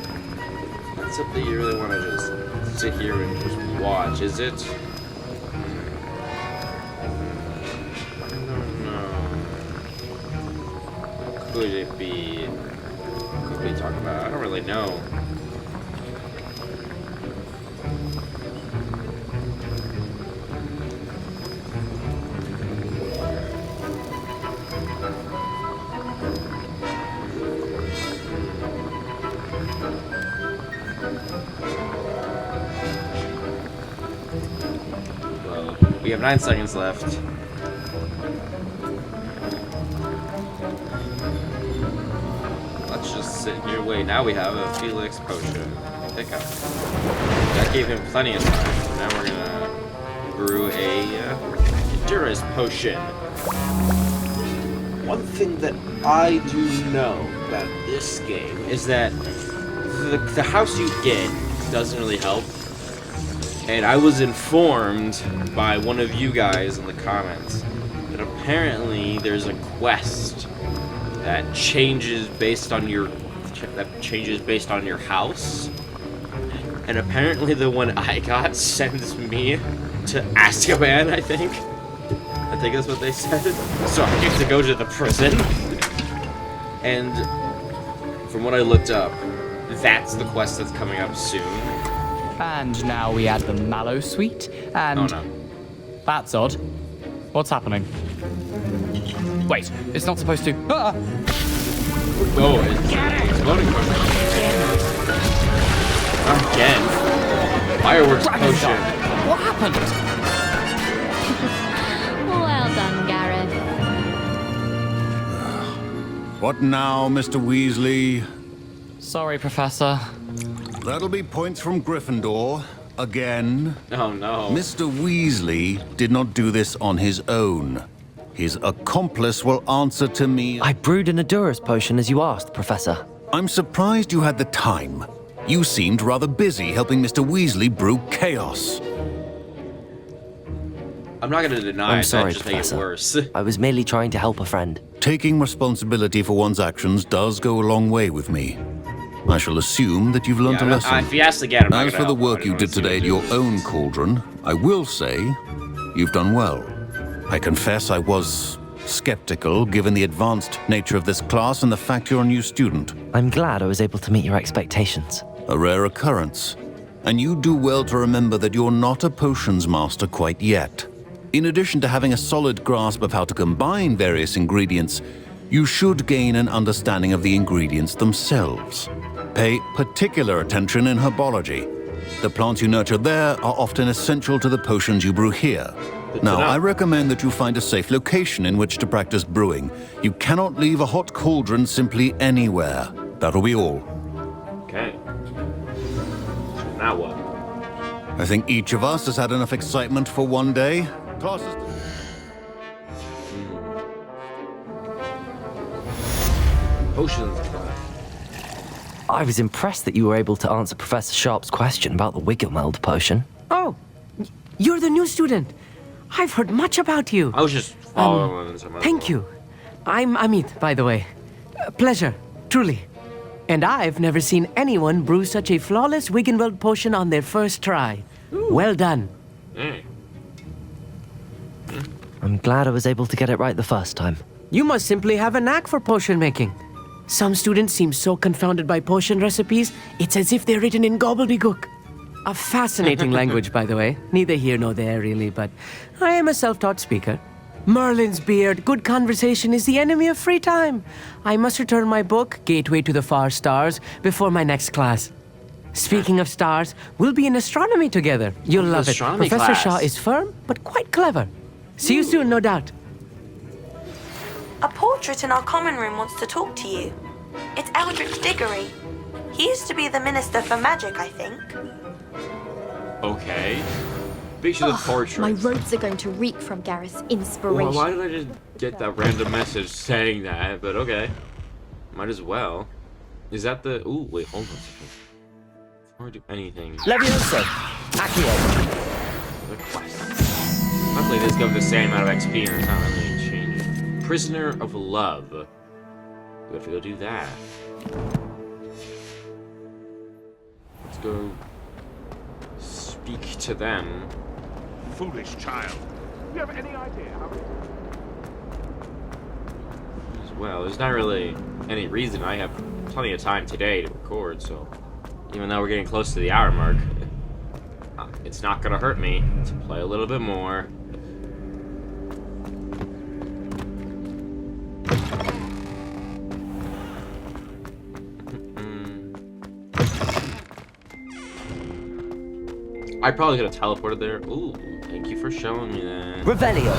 that's something you really want to just sit here and just watch, is it? Could it be? What could we talk about? I don't really know. Well, we have 9 seconds left. Let's just sit here. Wait, now we have a Felix potion. Pickup. That gave him plenty of time. Now we're gonna brew a Endurus potion. One thing that I do know about this game is that the house you get doesn't really help. And I was informed by one of you guys in the comments that apparently there's a quest that changes based on your house, and apparently the one I got sends me to Azkaban. I think that's what they said. So I get to go to the prison, and from what I looked up, that's the quest that's coming up soon. And now we add the Mallow Suite, and... Oh no. That's odd. What's happening? Wait, it's not supposed to... Ah! Oh, it's loading potion. Again. Fireworks potion. What happened? Well done, Gareth. What now, Mr. Weasley? Sorry, Professor. That'll be points from Gryffindor. Again. Oh no. Mr. Weasley did not do this on his own. His accomplice will answer to me. I brewed an Endurus potion as you asked, Professor. I'm surprised you had the time. You seemed rather busy helping Mr. Weasley brew chaos. I'm not going to deny I'm sorry, that just make it Professor. worse. I was merely trying to help a friend. Taking responsibility for one's actions does go a long way with me. I shall assume that you've learnt a lesson. If you ask again, I'm not As gonna for the help. work you did today at your own cauldron, I will say you've done well. I confess I was skeptical given the advanced nature of this class and the fact you're a new student. I'm glad I was able to meet your expectations. A rare occurrence. And you do well to remember that you're not a potions master quite yet. In addition to having a solid grasp of how to combine various ingredients, you should gain an understanding of the ingredients themselves. Pay particular attention in herbology. The plants you nurture there are often essential to the potions you brew here. Now, I recommend that you find a safe location in which to practice brewing. You cannot leave a hot cauldron simply anywhere. That'll be all. Okay. So now what? I think each of us has had enough excitement for one day. Classes. Potions. I was impressed that you were able to answer Professor Sharp's question about the Wiggelmeld potion. Oh, you're the new student. I've heard much about you. I was just following some. Thank you. I'm Amit, by the way. Pleasure, truly. And I've never seen anyone brew such a flawless Wiggenweld potion on their first try. Well done. I'm glad I was able to get it right the first time. You must simply have a knack for potion making. Some students seem so confounded by potion recipes, it's as if they're written in gobbledygook. A fascinating language, by the way. Neither here nor there, really, but I am a self-taught speaker. Merlin's beard. Good conversation is the enemy of free time. I must return my book, Gateway to the Far Stars, before my next class. Speaking of stars, we'll be in astronomy together. You'll love it. Astronomy Professor class. Shaw is firm, but quite clever. See you soon, no doubt. A portrait in our common room wants to talk to you. It's Eldritch Diggory. He used to be the Minister for Magic, I think. Okay. Picture the portrait. My robes are going to reek from Gareth's inspiration. Well, why did I just get that random message saying that? But okay. Might as well. Is that the... Ooh, wait, hold on a second. Before I do anything... Leviosa. Accio. The quest. Luckily, this gives the same amount of XP and it's not really changing. Prisoner of Love. We have to go do that. Let's go... speak to them. Foolish child. Do you have any idea how... As well, there's not really any reason. I have plenty of time today to record, so even though we're getting close to the hour mark, it's not gonna hurt me to play a little bit more. I probably could have teleported there. Ooh, thank you for showing me that. Revelio.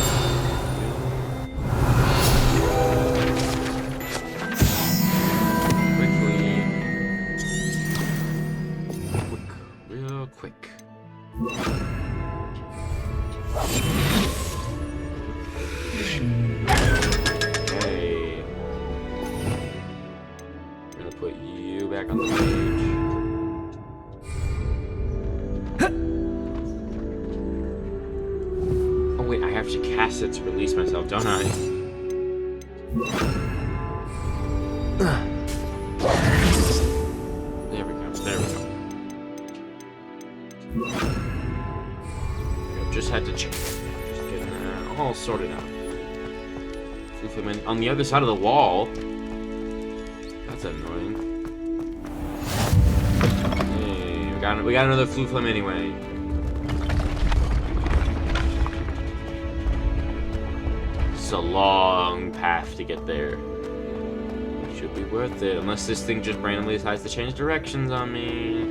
Real quick. Okay. I'm gonna put you back on the page. Oh wait, I have to cast it to release myself, don't I? There we go. There we go. Just had to check. Just getting that all sorted out. Flufferman on the other side of the wall. That's annoying. Hey, we got another Flufferman anyway. It's a long path to get there. Should be worth it, unless this thing just randomly decides to change directions on me,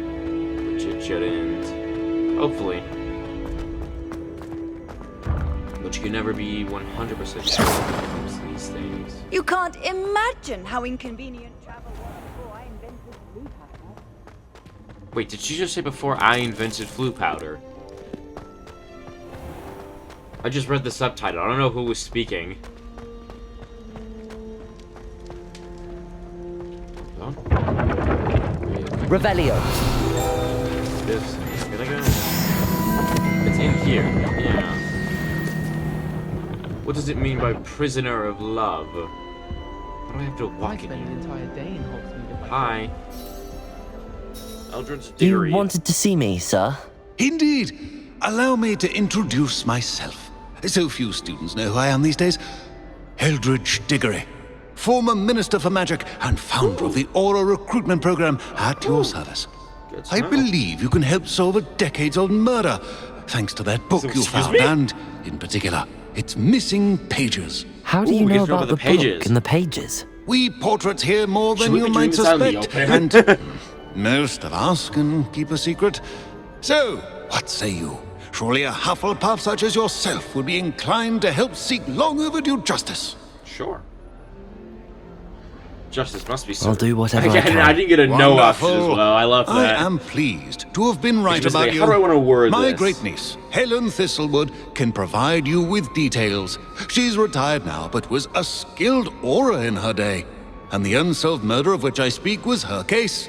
which it shouldn't. Hopefully. But you can never be 100% sure when it comes to these things. You can't imagine how inconvenient travel was before I invented blue powder. Wait, did you just say before I invented flu powder? I just read the subtitle. I don't know who was speaking. Hold on. Revelio. This. Can I go? It's in here. Yeah. What does it mean by prisoner of love? Why do I have to walk in an here? entire day in Hogsmeade. Hi. Eldritch You Diggory. wanted to see me, sir? Indeed. Allow me to introduce myself. So few students know who I am these days. Eldritch Diggory, former Minister for Magic and founder of the Aura recruitment program at your service. I believe you can help solve a decades-old murder, thanks to that book you found, and, in particular, its missing pages. How do you know about the book and the pages? We portraits hear more than Should we you be might doing this out in the suspect, open? and most of us can keep a secret. So, what say you? Surely a Hufflepuff such as yourself would be inclined to help seek long overdue justice. Sure. Justice must be served. I'll do whatever I Again, can. I didn't get a no option as Wonderful. well. I love that. I am pleased to have been right Just about like, you. how do I want to word My this? great niece, Helen Thistlewood, can provide you with details. She's retired now, but was a skilled aura in her day. And the unsolved murder of which I speak was her case.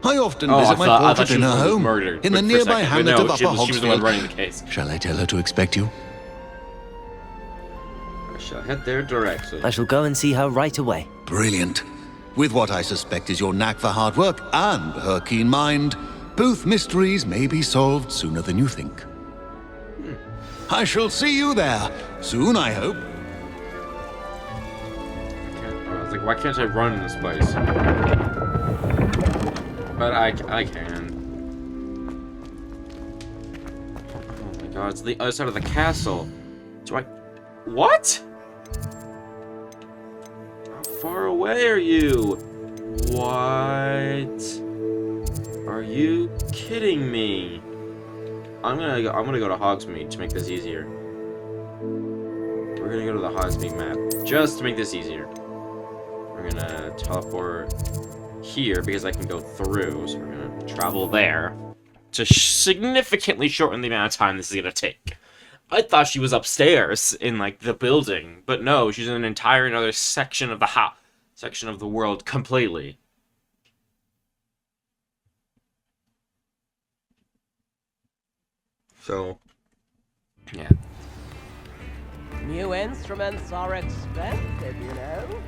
I often visit my portrait in her home, in the nearby hamlet of Upper she was the one running the Hogsfield. case. Shall I tell her to expect you? I shall head there directly. I shall go and see her right away. Brilliant. With what I suspect is your knack for hard work and her keen mind, both mysteries may be solved sooner than you think. I shall see you there soon, I hope. I was like, why can't I run in this place? But I can. Oh my god, it's the other side of the castle. Do I... What? How far away are you? What? Are you kidding me? I'm gonna go to Hogsmeade to make this easier. We're gonna go to the Hogsmeade map just to make this easier. We're gonna teleport here because I can go through, so we're gonna travel there to significantly shorten the amount of time this is gonna take. I thought she was upstairs in like the building, but no, she's in an entire another section of the section of the world completely. So, yeah. New instruments are expensive, you know.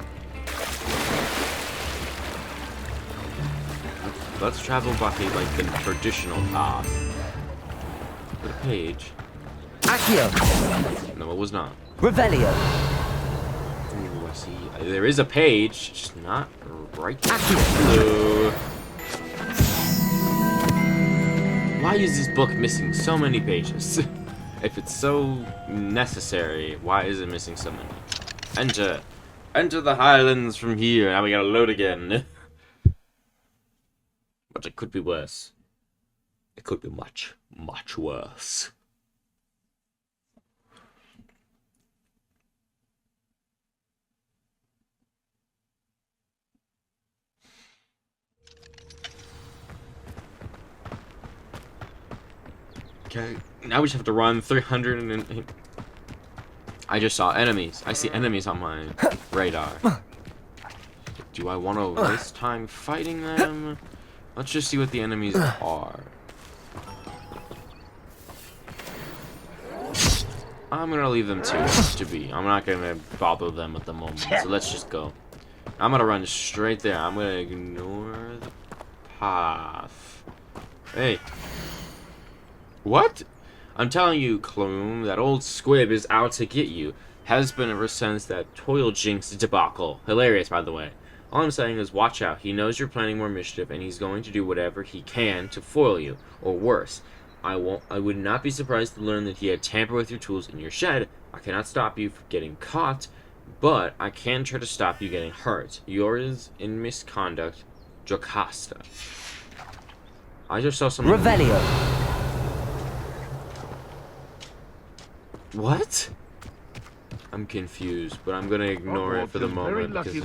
Let's travel by like the traditional path. The page. Accio! No, it was not. Revelio! Ooh, I see. There is a page, just not right there. Accio! Why is this book missing so many pages? If it's so necessary, why is it missing so many? Enter the Highlands from here. Now we gotta load again. But it could be worse. It could be much, much worse. Okay, now we just have to run 300 and... I just saw enemies. I see enemies on my radar. Do I want to waste time fighting them? Let's just see what the enemies are. I'm gonna leave them to be. I'm not gonna bother them at the moment, so let's just go. I'm gonna run straight there. I'm gonna ignore the path. Hey. What? I'm telling you, Clume, that old squib is out to get you. Has been ever since that Toil Jinx debacle. Hilarious, by the way. All I'm saying is watch out. He knows you're planning more mischief, and he's going to do whatever he can to foil you, or worse. I would not be surprised to learn that he had tampered with your tools in your shed. I cannot stop you from getting caught, but I can try to stop you getting hurt. Yours in misconduct, Jocasta. I just saw some... Revelio! What? I'm confused, but I'm gonna ignore it for the moment because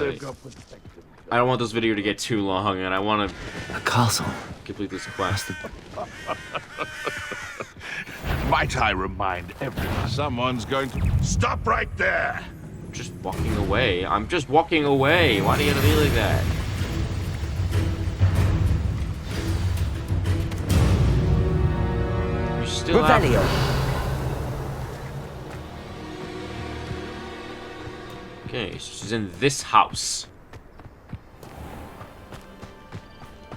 I don't want this video to get too long, and I want to... A castle. Complete this quest. Might I remind everyone, someone's going to... Stop right there! I'm just walking away. I'm just walking away. Why do you gotta be like that? You still Revelio. Okay, so she's in this house.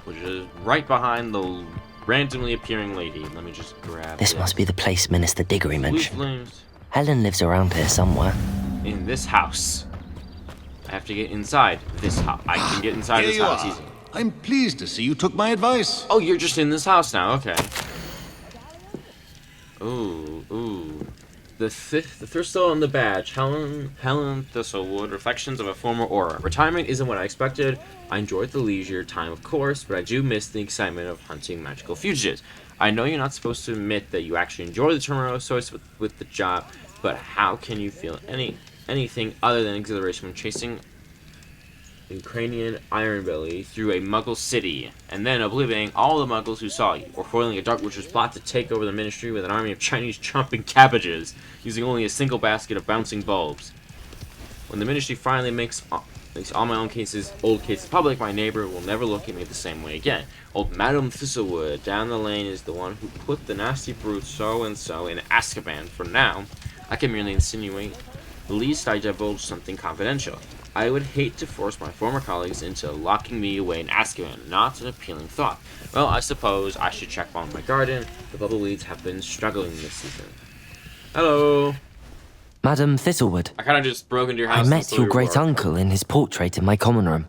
Which is right behind the randomly appearing lady. Let me just grab This must be the place Minister Diggory mentioned. Flames. Helen lives around here somewhere. In this house. I have to get inside this house. I can get inside Here this you house are. easily. I'm pleased to see you took my advice. Oh, you're just in this house now. Okay. Ooh. The Thristle on the badge. Helen Thistlewood. Reflections of a former aura. Retirement isn't what I expected. I enjoyed the leisure time, of course, but I do miss the excitement of hunting magical fugitives. I know you're not supposed to admit that you actually enjoy the terminal source with the job, but how can you feel anything other than exhilaration when chasing Ukrainian Ironbelly through a Muggle city, and then obliterating all the Muggles who saw you, or foiling a Dark Witcher's plot to take over the Ministry with an army of Chinese chomping cabbages, using only a single basket of bouncing bulbs. When the Ministry finally makes all my old cases public, my neighbor will never look at me the same way again. Old Madame Thistlewood down the lane is the one who put the nasty brute so-and-so in Azkaban. For now, I can merely insinuate. At least I divulge something confidential. I would hate to force my former colleagues into locking me away in Azkaban. Not an appealing thought. Well, I suppose I should check on my garden. The bubble weeds have been struggling this season. Hello. Madam Thistlewood. I kind of just broke into your house. I met your great-uncle in his portrait in my common room.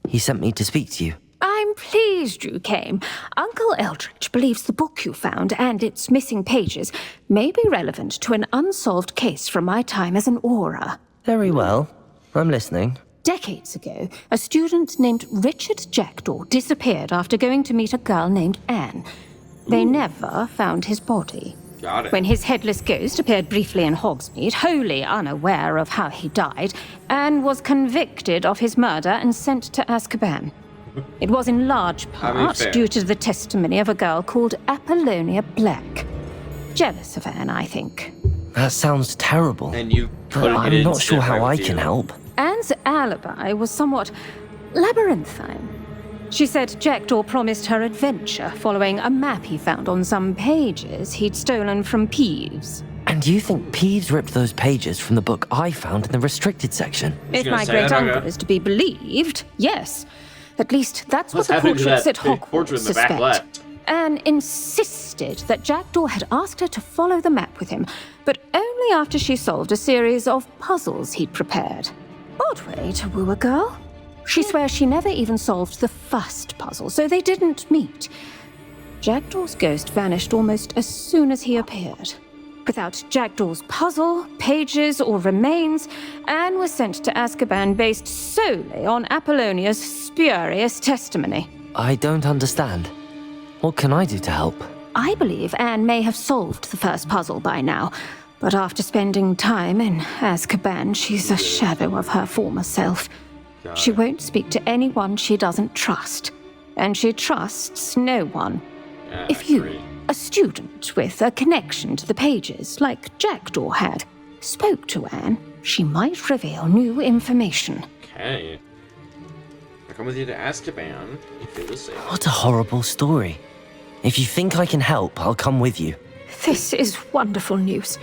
He sent me to speak to you. I'm I'm pleased you came. Uncle Eldritch believes the book you found and its missing pages may be relevant to an unsolved case from my time as an Auror. Very well. I'm listening. Decades ago, a student named Richard Jackdaw disappeared after going to meet a girl named Anne. They never found his body. Got it. When his headless ghost appeared briefly in Hogsmeade, wholly unaware of how he died, Anne was convicted of his murder and sent to Azkaban. It was in large part due to the testimony of a girl called Apollonia Black. Jealous of Anne, I think. That sounds terrible. And you but I'm not sure how I can help. Anne's alibi was somewhat labyrinthine. She said Jackdaw promised her adventure following a map he found on some pages he'd stolen from Peeves. And you think Peeves ripped those pages from the book I found in the restricted section? If my great-uncle is to be believed, yes. At least that's what the portraits at Hogwarts suspect. Anne insisted that Jackdaw had asked her to follow the map with him, but only after she solved a series of puzzles he'd prepared. Odd way to woo a girl. She swears she never even solved the first puzzle, so they didn't meet. Jackdaw's ghost vanished almost as soon as he appeared. Without Jackdaw's puzzle, pages, or remains, Anne was sent to Azkaban based solely on Apollonia's spurious testimony. I don't understand. What can I do to help? I believe Anne may have solved the first puzzle by now, but after spending time in Azkaban, she's a shadow of her former self. She won't speak to anyone she doesn't trust, and she trusts no one. If you, a student with a connection to the pages, like Jackdaw had, spoke to Anne, she might reveal new information. Okay. I'll come with you to Azkaban if you're the same. What a horrible story. If you think I can help, I'll come with you. This is wonderful news.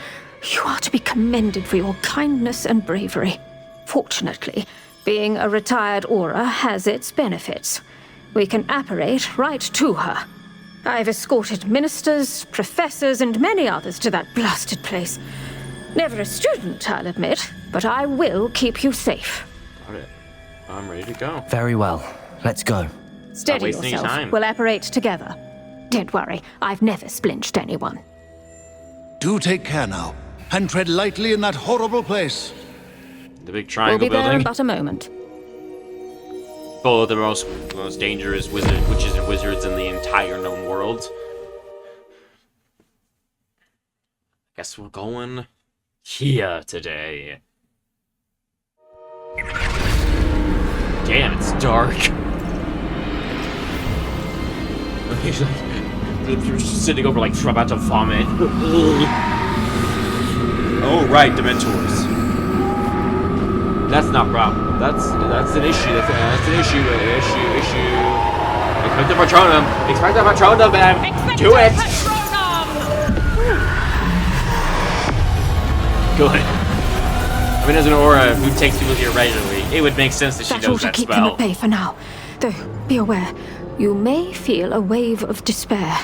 You are to be commended for your kindness and bravery. Fortunately, being a retired Auror has its benefits. We can apparate right to her. I've escorted ministers, professors, and many others to that blasted place. Never a student, I'll admit, but I will keep you safe. Got it. I'm ready to go. Very well. Let's go. Steady yourself. We'll apparate together. Don't worry, I've never splinched anyone. Do take care now, and tread lightly in that horrible place. The big triangle building. We'll be there in building. but a moment. Full of the most dangerous witches and wizards in the entire known world. Guess we're going here today. Damn, it's dark. He's like, you're sitting over like about to vomit. Oh right, Dementors. That's not a problem. That's an issue. That's an issue. Issue. Expect the Patronum. Expect the Patronum, man. Do it. Good. I mean, as an Auror who takes people here regularly, it would make sense that she knows that keep spell. them at bay for now. Though, be aware, you may feel a wave of despair.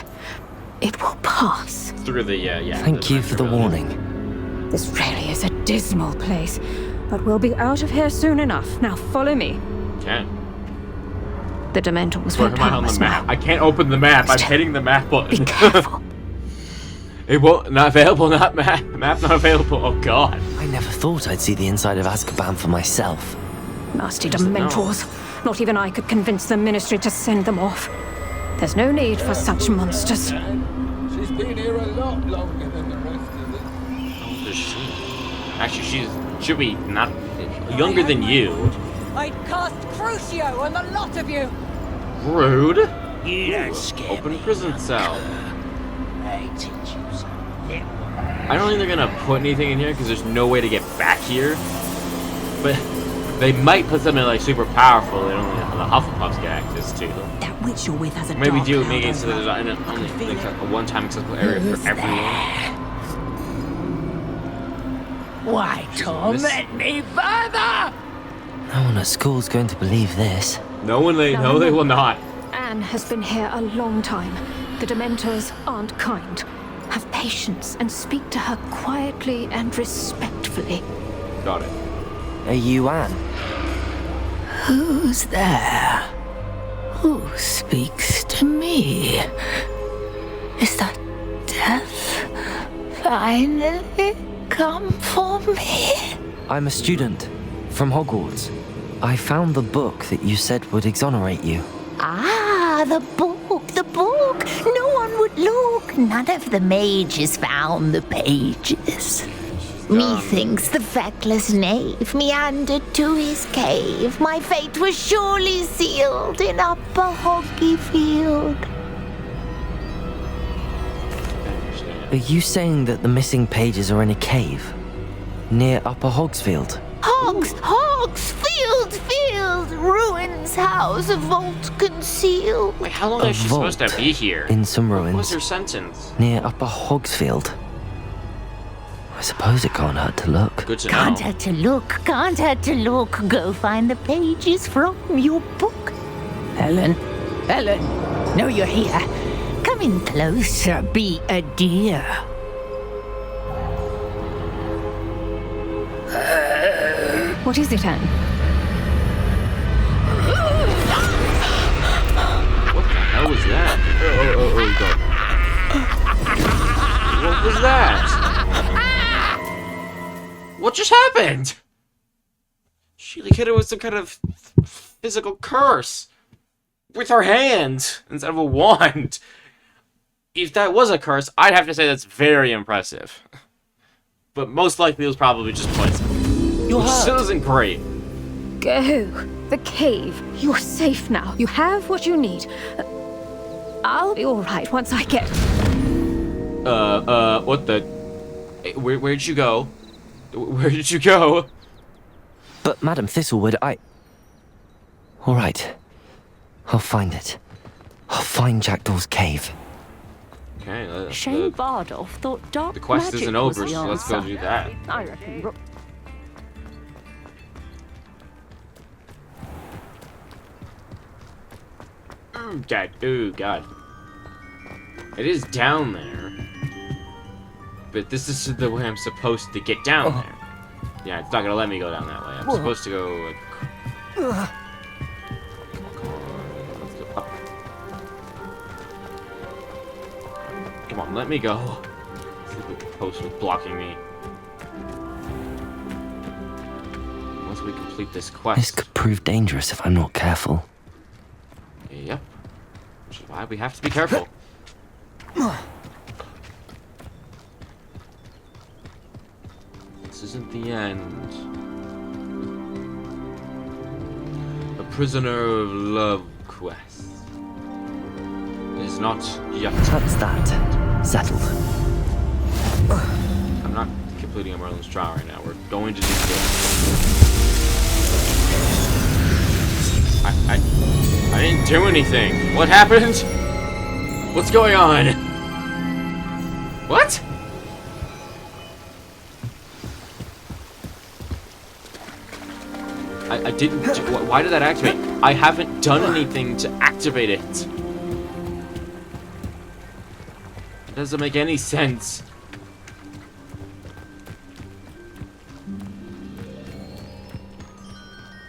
It will pass. Through the yeah. Thank you for the warning. This really is a dismal place, but we'll be out of here soon enough. Now follow me. Okay. The Dementors Where won't am I harm on the us map? now. I can't open the map. I'm hitting the map button. Be careful. It won't. Not available. Not map. Map not available. Oh God. I never thought I'd see the inside of Azkaban for myself. Nasty Dementors. Not even I could convince the Ministry to send them off. There's no need for such monsters. She's been here a lot longer than the rest of us. How old is she? Actually, should be not younger than you. I'd cast Crucio on the lot of you. Rude. You don't scare Open me. prison cell. I teach you some little. I don't think they're gonna put anything in here because there's no way to get back here. But they might put something like super powerful that only the Hufflepuffs get access to. That witch you're with has a Maybe dark do cloud make it so over there's her. only like a one-time accessible area for everyone. Why, torment me further! No one at school's going to believe this. No, they will not. Anne has been here a long time. The Dementors aren't kind. Have patience and speak to her quietly and respectfully. Got it. Are you Anne? Who's there? Who speaks to me? Is that death finally come for me? I'm a student from Hogwarts. I found the book that you said would exonerate you. Ah, the book. No one would look. None of the mages found the pages. Methinks the feckless knave meandered to his cave. My fate was surely sealed in Upper Hoggyfield. Are you saying that the missing pages are in a cave near Upper Hogsfield? Field, ruins house, a vault concealed. Wait, how long is she supposed to be here? In some ruins. What was her sentence? Near Upper Hogsfield. I suppose it can't hurt to look. Good to Can't know. hurt to look. Go find the pages from your book. Ellen, know you're here. Come in closer, be a dear. What is it, Anne? What the hell was that? Oh, God. What was that? What just happened? She like hit it with some kind of physical curse with her hand instead of a wand. If that was a curse, I'd have to say that's very impressive. But most likely it was probably just poison. Which still isn't great. Go. The cave. You're safe now. You have what you need. I'll be all right once I get... What the... Where'd you go? Where did you go? But, Madam Thistlewood, All right. I'll find it. I'll find Jackdaw's cave. Okay, Shane Bardolph thought dark the quest magic isn't was over, the so let's go answer. do that. I reckon. Ooh, God. It is down there. But this is the way I'm supposed to get down there. Yeah, it's not gonna let me go down that way. I'm supposed to go like... Let's go up. Come on, let me go. The post was blocking me. Once we complete this quest... This could prove dangerous if I'm not careful. Yep. Which is why we have to be careful. This isn't the end. A prisoner of love quest. It is not yet. That's that. Settled. I'm not completing a Merlin's trial right now. We're going to do this. I didn't do anything. What happened? What's going on? What? I didn't do, why did that activate? I haven't done anything to activate it. It doesn't make any sense.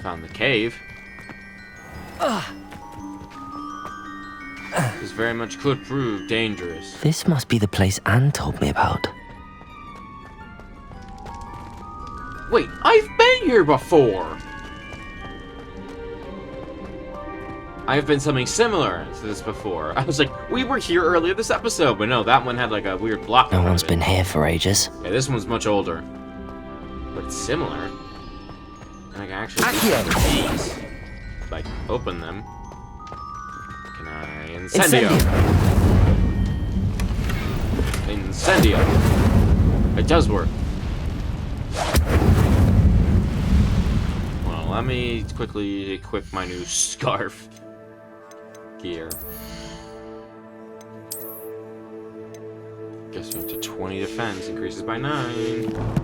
Found the cave. This very much could prove dangerous. This must be the place Anne told me about. Wait, I've been here before! I've been something similar to this before. I was like, we were here earlier this episode, but no, that one had like a weird block. No one's been here for ages. Yeah, this one's much older. But it's similar. And I can actually do these. Like, open them. Can I... Incendio! Incendio! It does work. Well, let me quickly equip my new scarf gear. Guess we have to 20 defense, increases by 9.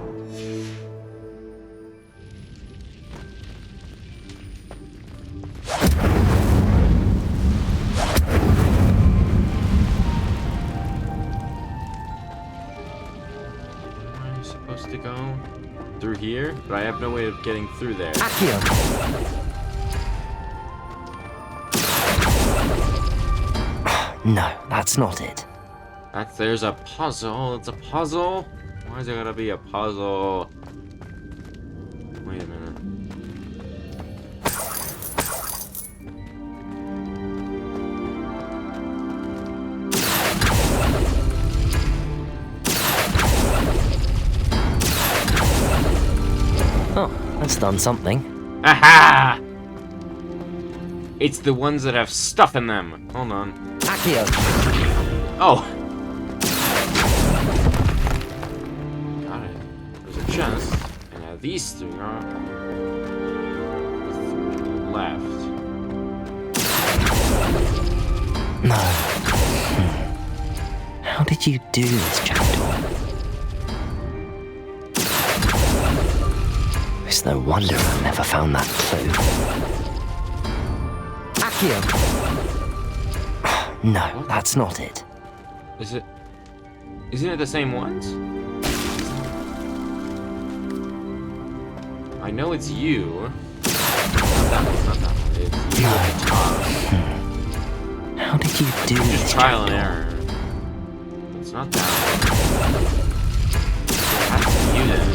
To go through here, but I have no way of getting through there. No, that's not it. There's a puzzle. It's a puzzle? Why is it gonna be a puzzle? Wait a minute. Oh, that's done something. Aha! It's the ones that have stuff in them. Hold on. Accio. Oh. Got it. There's a chest. And now these three are left. No. How did you do this, Jackdaw? It's no wonder I never found that clue. Accio! No, that's not it. Isn't it the same ones? I know it's you. Not that one, not that one. It's you at the top. How did you do this, Just trial and Jackdaw? error. It's not that one. It has to be you then.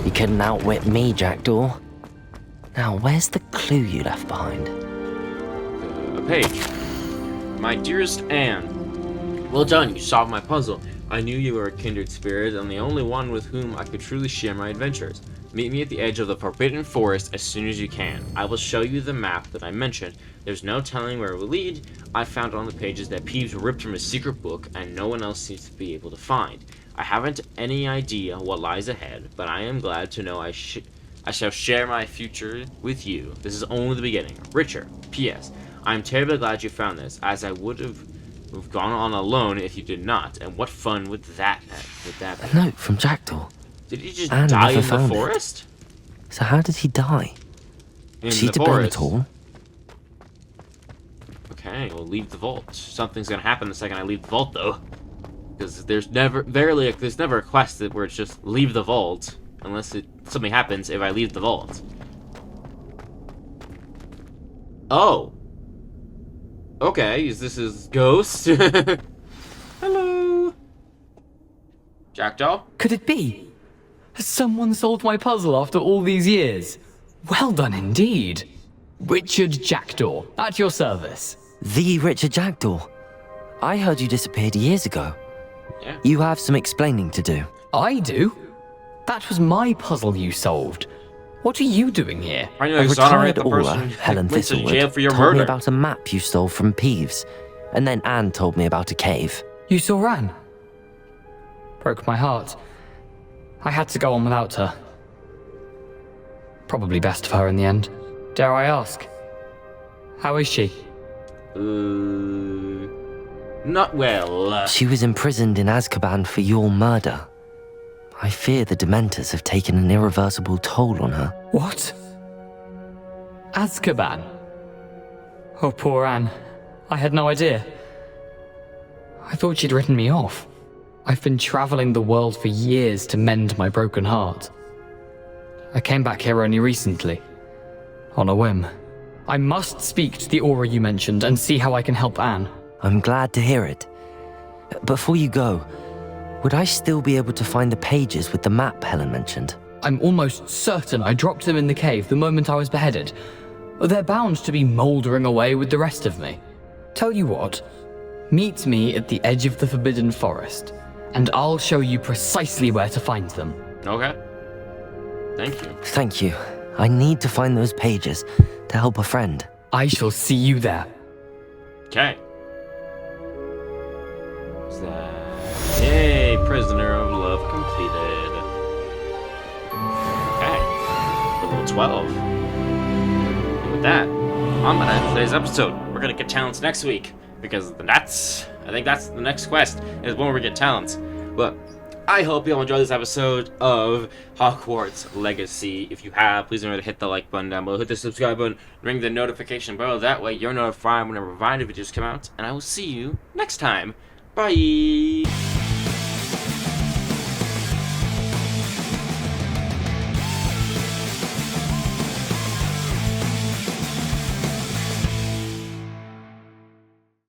You couldn't outwit me, Jackdaw. Now, where's the clue you left behind? A page. My dearest Anne, well done, you solved my puzzle. I knew you were a kindred spirit and the only one with whom I could truly share my adventures. Meet me at the edge of the Forbidden Forest as soon as you can. I will show you the map that I mentioned. There's no telling where it will lead. I found on the pages that Peeves ripped from his secret book and no one else seems to be able to find. I haven't any idea what lies ahead, but I am glad to know I shall share my future with you. This is only the beginning. Richard, P.S. I am terribly glad you found this, as I would have gone on alone if you did not. And what fun would that be? A note from Jackdaw. Did he just Anne die never in the found it. forest? So how did he die? In Is he the to blame forest. at all? Okay, we'll leave the vault. Something's gonna happen the second I leave the vault, though. Because there's never a quest where it's just leave the vault, unless something happens if I leave the vault. Oh. Okay, this is Ghost. Hello. Jackdaw? Could it be? Has someone solved my puzzle after all these years? Well done indeed. Richard Jackdaw, at your service. The Richard Jackdaw. I heard you disappeared years ago. Yeah. You have some explaining to do. I do? That was my puzzle you solved. What are you doing here? Trying A to exonerate retired the aura, person Helen who went to Thistlewood, jail for your told me murder. about a map you stole from Peeves. And then Anne told me about a cave. You saw Anne? Broke my heart. I had to go on without her. Probably best of her in the end. Dare I ask? How is she? Not well. She was imprisoned in Azkaban for your murder. I fear the Dementors have taken an irreversible toll on her. What? Azkaban? Oh, poor Anne. I had no idea. I thought she'd written me off. I've been traveling the world for years to mend my broken heart. I came back here only recently. On a whim. I must speak to the aura you mentioned and see how I can help Anne. I'm glad to hear it. Before you go, would I still be able to find the pages with the map Helen mentioned? I'm almost certain I dropped them in the cave the moment I was beheaded. They're bound to be mouldering away with the rest of me. Tell you what, meet me at the edge of the Forbidden Forest, and I'll show you precisely where to find them. Okay. Thank you. Thank you. I need to find those pages to help a friend. I shall see you there. Okay. What's that? Yay, Prisoner of Love completed. Okay. Level 12. And with that, I'm gonna end today's episode. We're gonna get talents next week. Because I think that's the next quest, is when we get talents. But I hope you all enjoyed this episode of Hogwarts Legacy. If you have, please remember to hit the like button down below, hit the subscribe button, ring the notification bell. That way you're notified whenever video videos come out. And I will see you next time. Bye!